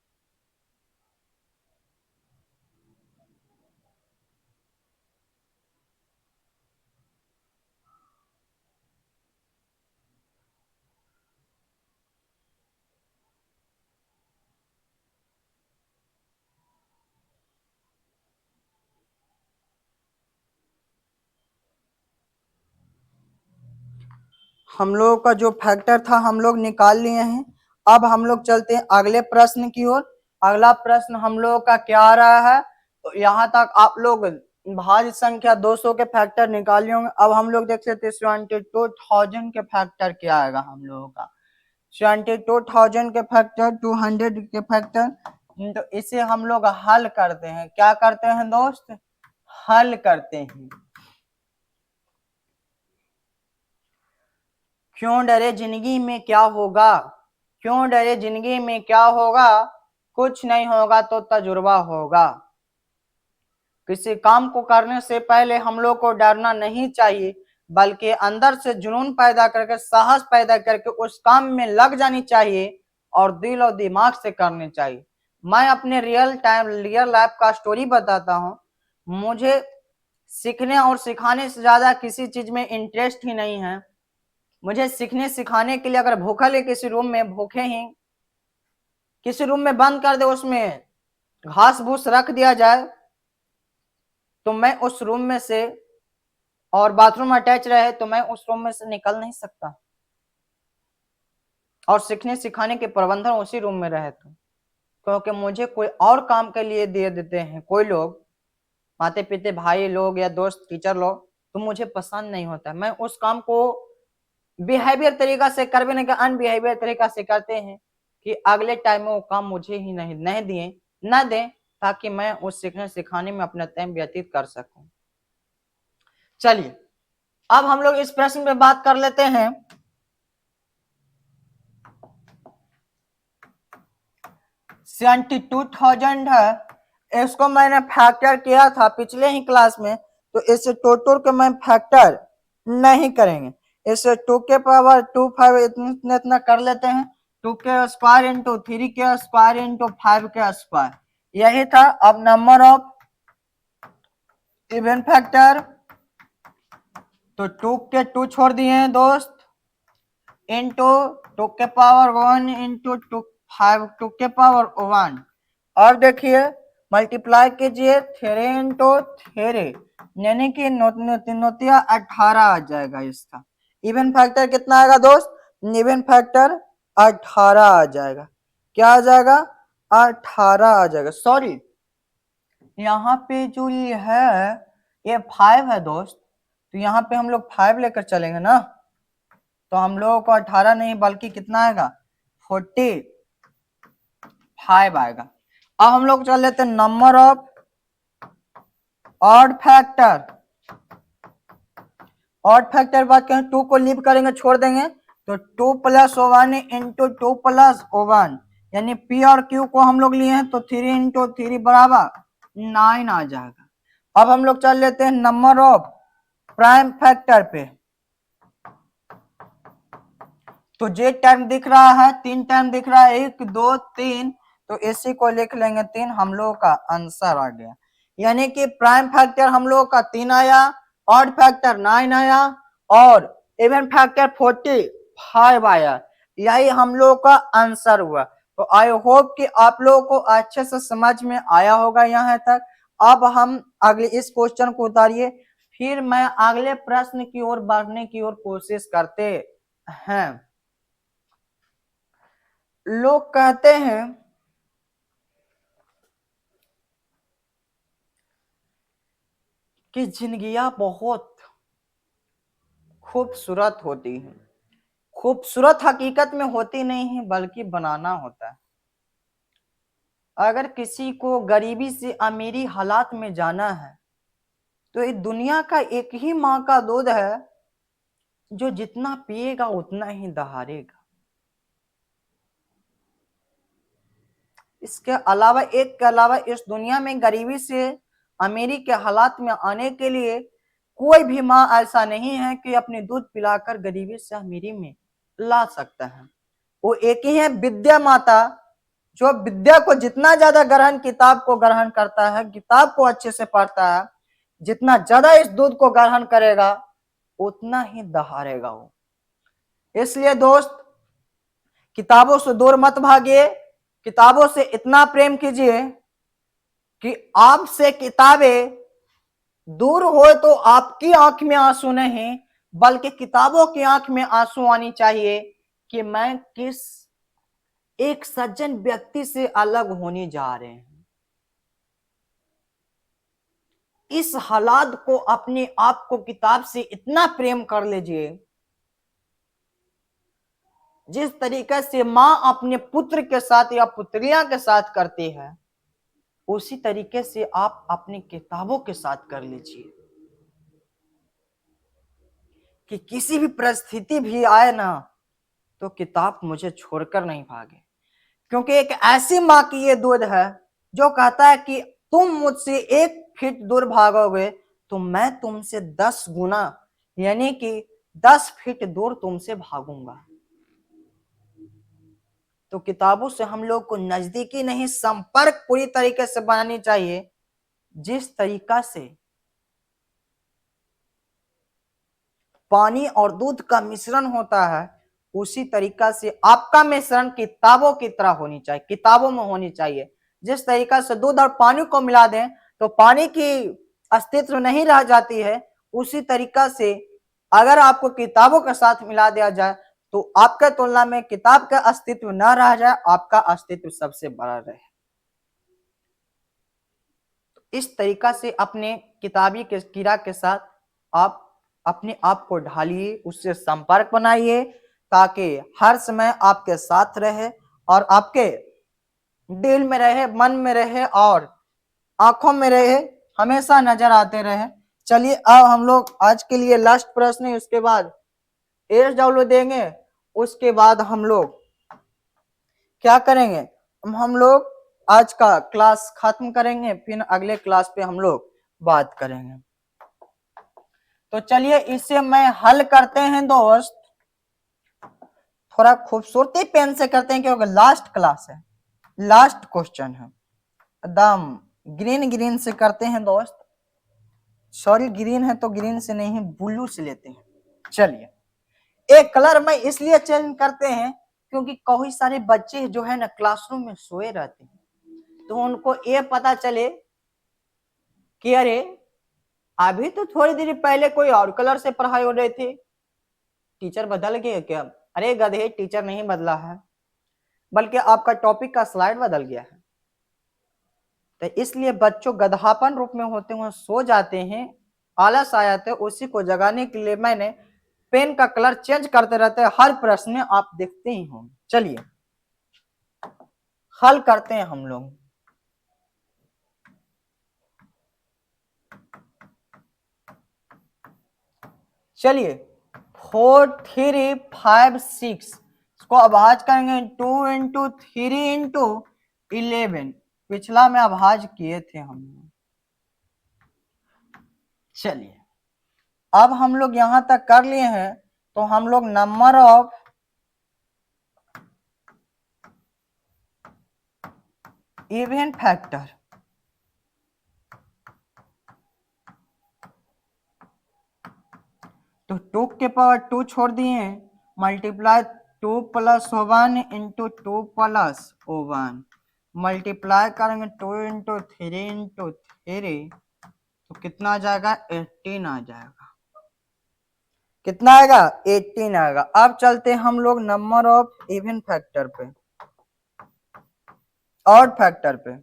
हम लोग का जो फैक्टर था हम लोग निकाल लिए हैं। अब हम लोग चलते हैं अगले प्रश्न की ओर। अगला प्रश्न हम लोग का क्या आ रहा है? तो यहाँ तक आप लोग भाज्य संख्या 200 के फैक्टर निकाल लिए होंगे। अब हम लोग देख सकते हैं 72,000 के फैक्टर क्या आएगा हम लोगों का। 72,000 के फैक्टर, 200 के फैक्टर। तो इसे हम लोग हल करते हैं। क्या करते हैं दोस्त? हल करते हैं। क्यों डरे जिंदगी में क्या होगा? क्यों डरे जिंदगी में क्या होगा? कुछ नहीं होगा तो तजुर्बा होगा। किसी काम को करने से पहले हम लोग को डरना नहीं चाहिए, बल्कि अंदर से जुनून पैदा करके, साहस पैदा करके उस काम में लग जानी चाहिए और दिल और दिमाग से करनी चाहिए। मैं अपने रियल लाइफ का स्टोरी बताता हूँ। मुझे सीखने और सिखाने से ज्यादा किसी चीज में इंटरेस्ट ही नहीं है। मुझे सीखने सिखाने के लिए अगर भूखा ले किसी रूम में, भूखे ही किसी रूम में बंद कर दे, उसमें घास भूस रख दिया जाए, तो मैं उस रूम में से, और बाथरूम अटैच रहे तो मैं उस रूम में से निकल नहीं सकता। और सीखने सिखाने के प्रबंधन उसी रूम में रहे तो, क्योंकि मुझे कोई और काम के लिए दे देते हैं कोई लोग, माते पिते भाई लोग या दोस्त टीचर लोग, तो मुझे पसंद नहीं होता। मैं उस काम को बिहेवियर तरीका से कर भी नहीं, अनबिहेवियर तरीका से करते हैं कि अगले टाइम में वो काम मुझे ही नहीं दिए, न दें, ताकि मैं उस सीखने सिखाने में अपना टाइम व्यतीत कर सकूं। चलिए अब हम लोग इस प्रश्न पे बात कर लेते हैं। 72,000 है, इसको मैंने फैक्टर किया था पिछले ही क्लास में, तो इसे टोटल के मैं फैक्टर नहीं करेंगे। इसे 2 के पावर 2 5 इतना कर लेते हैं। 2 के स्क्वायर इंटू 3 के स्क्वायर इंटू 5 के स्क्वायर, यही था। अब नंबर ऑफ इवन फैक्टर, तो 2 के 2 छोड़ दिए हैं दोस्त, इंटू 2 के पावर 1 इंटू 2 5 2 के पावर 1। और देखिए मल्टीप्लाई कीजिए 3 इंटू 3, यानी कि नोतिया 18 आ जाएगा इसका। इवन फैक्टर कितना आएगा दोस्त? इवन फैक्टर 18 आ जाएगा। क्या आ जाएगा? 18 आ जाएगा। सॉरी, यहाँ पे जो ये है ये 5 है दोस्त, तो यहाँ पे हम लोग 5 लेकर चलेंगे ना, तो हम लोगों को 18 नहीं बल्कि कितना आएगा? 45 आएगा। अब हम लोग चल लेते हैं number of odd factor. Odd factor बात करें, 2 को लीव करेंगे, छोड़ देंगे, तो 2 प्लस 1 इंटू 2 प्लस 1, यानी पी और क्यू को हम लोग लिए हैं, तो 3 इंटू 3 बराबर 9 आ जाएगा। अब हम लोग चल लेते हैं नंबर ऑफ प्राइम फैक्टर पे। तो जे टर्म दिख रहा है, 3 टर्म दिख रहा है, 1 2 3, तो इसी को लिख लेंगे 3। हम लोग का आंसर आ गया। यानी कि प्राइम फैक्टर हम लोग का 3 आया, ऑड फैक्टर 9 आया, और इवन फैक्टर 45 आया। यही हम लोग का आंसर हुआ। तो आई होप कि आप लोगों को अच्छे से समझ में आया होगा यहाँ तक। अब हम अगले इस क्वेश्चन को उतारिए, फिर मैं अगले प्रश्न की ओर बढ़ने की ओर कोशिश करते हैं। लोग कहते हैं कि जिंदगियां बहुत खूबसूरत होती हैं। खूबसूरत हकीकत में होती नहीं है, बल्कि बनाना होता है। अगर किसी को गरीबी से अमीरी हालात में जाना है, तो इस दुनिया का एक ही माँ का दूध है, जो जितना पिएगा उतना ही दहाड़ेगा। इसके अलावा इस दुनिया में गरीबी से अमीरी के हालात में आने के लिए कोई भी माँ ऐसा नहीं है कि अपने दूध पिलाकर गरीबी से अमीरी में ला सकता है। वो एक ही है, विद्या माता, जो विद्या को जितना ज्यादा ग्रहण, किताब को ग्रहण करता है, किताब को अच्छे से पढ़ता है, जितना ज्यादा इस दूध को ग्रहण करेगा उतना ही दहाड़ेगा वो। इसलिए दोस्त, किताबों से दूर मत भागिए, किताबों से इतना प्रेम कीजिए कि आपसे किताबें दूर हो तो आपकी आंख में आंसू नहीं, बल्कि किताबों की आंख में आंसू आनी चाहिए कि मैं किस एक सज्जन व्यक्ति से अलग होने जा रहे हैं। इस हालात को, अपने आप को किताब से इतना प्रेम कर लीजिए, जिस तरीके से मां अपने पुत्र के साथ या पुत्रिया के साथ करती है, उसी तरीके से आप अपनी किताबों के साथ कर लीजिए कि किसी भी परिस्थिति भी आए ना, तो किताब मुझे छोड़कर नहीं भागे। क्योंकि एक ऐसी माँ की ये दूध है जो कहता है कि तुम मुझसे 1 फीट दूर भागोगे तो मैं तुमसे 10 गुना, यानी कि 10 फीट दूर तुमसे भागूंगा। तो किताबों से हम लोग को नजदीकी नहीं, संपर्क पूरी तरीके से बनानी चाहिए। जिस तरीका से पानी और दूध का मिश्रण होता है, उसी तरीका से आपका मिश्रण किताबों की तरह होनी चाहिए, किताबों में होनी चाहिए। जिस तरीका से दूध और पानी को मिला दें तो पानी की अस्तित्व नहीं रह जाती है, उसी तरीका से अगर आपको किताबों के साथ मिला दिया जाए तो आपके तुलना में किताब का अस्तित्व न रह जाए, आपका अस्तित्व सबसे बड़ा रहे। इस तरीका से अपने किताबी के कीड़ा के साथ आप अपने आप को ढालिए, उससे संपर्क बनाइए, ताकि हर समय आपके साथ रहे और आपके दिल में रहे, मन में रहे और आंखों में रहे, हमेशा नजर आते रहे। चलिए, अब हम लोग आज के लिए लास्ट प्रश्न है, उसके बाद एसडब्ल्यू देंगे। उसके बाद हम लोग क्या करेंगे, हम लोग आज का क्लास खत्म करेंगे, फिर अगले क्लास पे हम लोग बात करेंगे। तो चलिए इसे मैं हल करते हैं दोस्त, थोड़ा खूबसूरती पेन से करते हैं क्योंकि लास्ट क्लास है, लास्ट क्वेश्चन है। एकदम ग्रीन ग्रीन से करते हैं दोस्त, सॉरी ग्रीन है तो ग्रीन से नहीं, ब्लू से लेते हैं। चलिए, एक कलर में इसलिए चेंज करते हैं क्योंकि काफी सारे बच्चे जो है ना क्लासरूम में सोए रहते हैं, तो उनको ये पता चले कि अरे अभी तो थोड़ी देर पहले कोई और कलर से पढ़ाई हो रही थी, टीचर बदल गए क्या? अरे गधे, टीचर नहीं बदला है, बल्कि आपका टॉपिक का स्लाइड बदल गया है। तो इसलिए बच्चों गधापन रूप में होते हुए सो जाते हैं, आलस आ जाते हैं, उसी को जगाने के लिए मैंने पेन का कलर चेंज करते रहते हैं। हर प्रश्न में आप देखते ही होंगे। चलिए हल करते हैं हम लोग। चलिए 4 3 5 6 इसको अभाज करेंगे 2 इंटू 3 इंटू 11, पिछला में अभाज किए थे हम। चलिए अब हम लोग यहां तक कर लिए हैं, तो हम लोग नंबर ऑफ इवन फैक्टर, तो 2 के पावर 2 छोड़ दिए, multiply 2 plus 1 into 2 plus 1, multiply करेंगे 2 इंटू 3 इंटू 3, तो कितना आ जाएगा? 18 आ जाएगा। कितना आएगा? 18 आएगा। अब चलते हैं हम लोग नंबर ऑफ इवन फैक्टर पे, ऑड फैक्टर पे।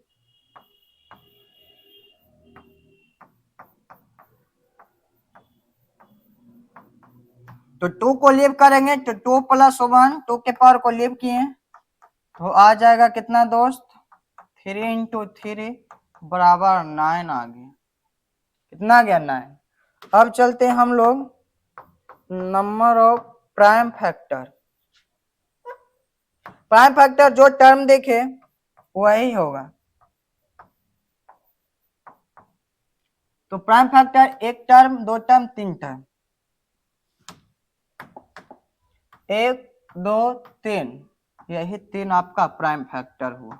तो 2 को लीव करेंगे तो 2 + 1, 2 के पावर को लीव किए तो आ जाएगा कितना दोस्त, 3 × 3 बराबर 9 आ गया। कितना आ गया, 9। अब चलते हैं हम लोग number of prime factor. Prime factor जो टर्म देखे वही होगा। तो prime factor 1 term, 2 term, 3 term, 1 2 3, यही 3 आपका प्राइम फैक्टर हुआ।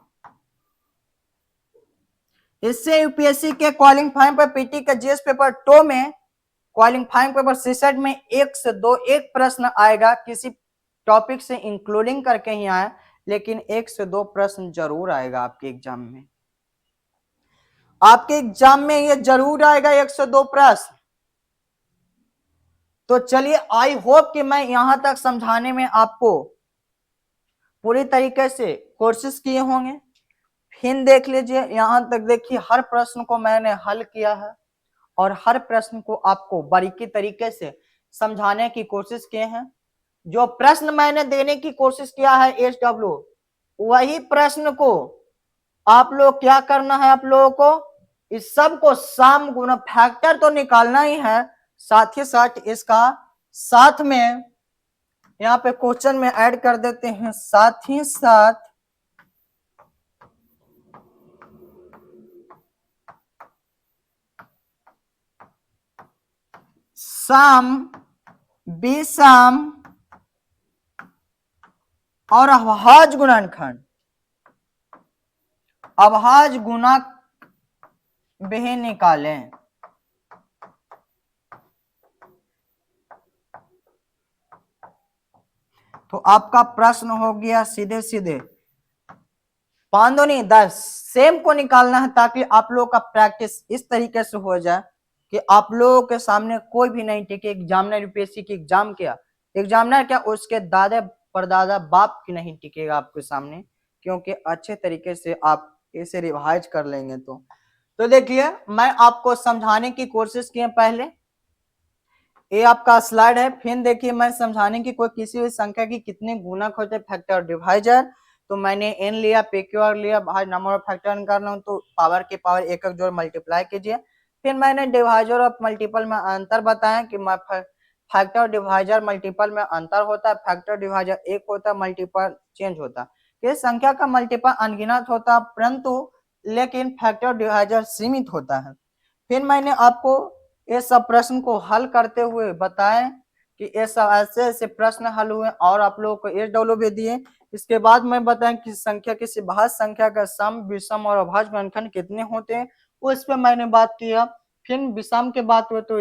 इससे यूपीएससी के क्वालिफाइंग पेपर पीटी के जीएस पेपर 2 में, क्वालिफाइंग पेपर 66 में 1 से 2 एक प्रश्न आएगा, किसी टॉपिक से इंक्लूडिंग करके ही आए, लेकिन 1 से 2 प्रश्न जरूर आएगा आपके एग्जाम में। आपके एग्जाम में ये जरूर आएगा 1 से 2 प्रश्न। तो चलिए, आई होप कि मैं यहां तक समझाने में आपको पूरी तरीके से कोशिश किए होंगे। फिर देख लीजिए, यहां तक देखिए हर प्रश्न को मैंने हल किया है और हर प्रश्न को आपको बारीकी तरीके से समझाने की कोशिश किए हैं। जो प्रश्न मैंने देने की कोशिश किया है एसडब्ल्यू, वही प्रश्न को आप लोग क्या करना है, आप लोगों को इस सब को सम गुना फैक्टर तो निकालना ही है, साथ ही साथ इसका साथ में यहाँ पे क्वेश्चन में ऐड कर देते हैं, साथ ही साथ सम, विषम और अभाज्य गुणनखंड, अभाज्य गुणा भी निकालें। तो आपका प्रश्न हो गया सीधे सीधे 5 दूनी 10 सेम को निकालना है, ताकि आप लोगों का प्रैक्टिस इस तरीके से हो जाए कि आप लोगों के सामने कोई भी नहीं टिके। एग्जामिनर यूपीएससी की एग्जाम क्या, एग्जामिनर क्या, उसके दादा परदादा बाप की नहीं टिकेगा आपके सामने, क्योंकि अच्छे तरीके से आप इसे रिवाइज कर लेंगे। तो देखिए, मैं आपको समझाने की कोशिश की पहले, ये आपका स्लाइड है। फिर देखिए, मैं समझाने की कोई किसी भी संख्या की कितने गुणक होते फैक्टर डिवाइजर, तो मैंने एन लिया, पीक्यूआर लिया, भाई नंबर ऑफ फैक्टर निकालना हो तो पावर के पावर एक जोड़ मल्टीप्लाई कीजिए। फिर मैंने डिवाइजर और मल्टीपल में अंतर बताया कि फैक्टर डिवाइजर मल्टीपल में अंतर होता है, फैक्टर डिवाइजर एक होता है, मल्टीपल चेंज होता है। इस संख्या का मल्टीपल अनगिनत होता है, परंतु लेकिन फैक्टर डिवाइजर सीमित होता है। फिर मैंने आपको ये सब प्रश्न को हल करते हुए बताएं कि ये सब ऐसे ऐसे प्रश्न हल हुए और आप लोगों को एसडब्ल्यू भी दिए। इसके बाद मैं बताएं कि संख्या किसी भाज्य संख्या का सम, विषम और अभाज्य गुणनखंड कितने होते हैं, उस पर मैंने बात किया। फिर विषम के बात हुए तो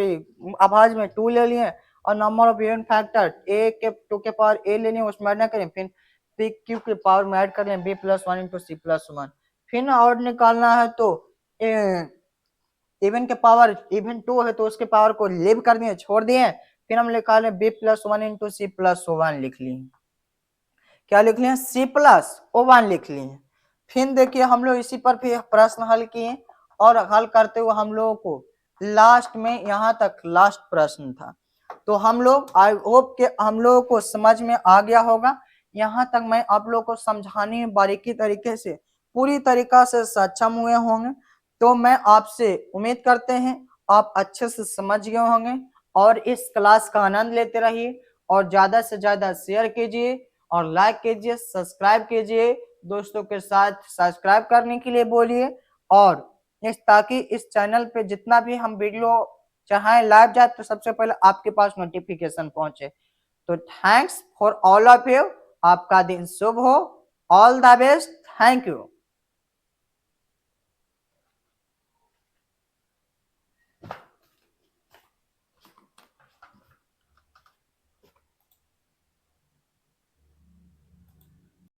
अभाज्य में 2 ले लिए और नंबर ऑफ इवन फैक्टर ए के 2 के पावर ए लेने उसमें ऐड ना करें, फिर पी क्यू के पावर में ऐड कर लें b + 1 × c + 1। फिर और निकालना है तो इवन के पावर इवन 2 है तो उसके पावर को लीव कर दिए, छोड़ दिए। फिर हम निकाले b + 1 × c + 1 लिख लिए। क्या लिख लिए, c + 1 लिख लिए। फिर देखिए, हम लोग इसी पर फिर प्रश्न हल किए और हल करते हुए हम लोगों को लास्ट में यहाँ तक लास्ट प्रश्न था। तो हम लोग आई होप के हम लोगों को समझ में आ गया होगा। यहाँ तक मैं आप लोगों को समझाने में बारीकी तरीके से पूरी तरीका से सक्षम हुए होंगे। तो मैं आपसे उम्मीद करते हैं आप अच्छे से समझ गए होंगे और इस क्लास का आनंद लेते रहिए और ज्यादा से ज्यादा शेयर कीजिए और लाइक कीजिए, सब्सक्राइब कीजिए, दोस्तों के साथ सब्सक्राइब करने के लिए बोलिए और ताकि इस चैनल पे जितना भी हम वीडियो चाहे लाइव जाए तो सबसे पहले आपके पास नोटिफिकेशन पहुंचे। तो thanks for all of you, आपका दिन शुभ हो, all the best, thank you.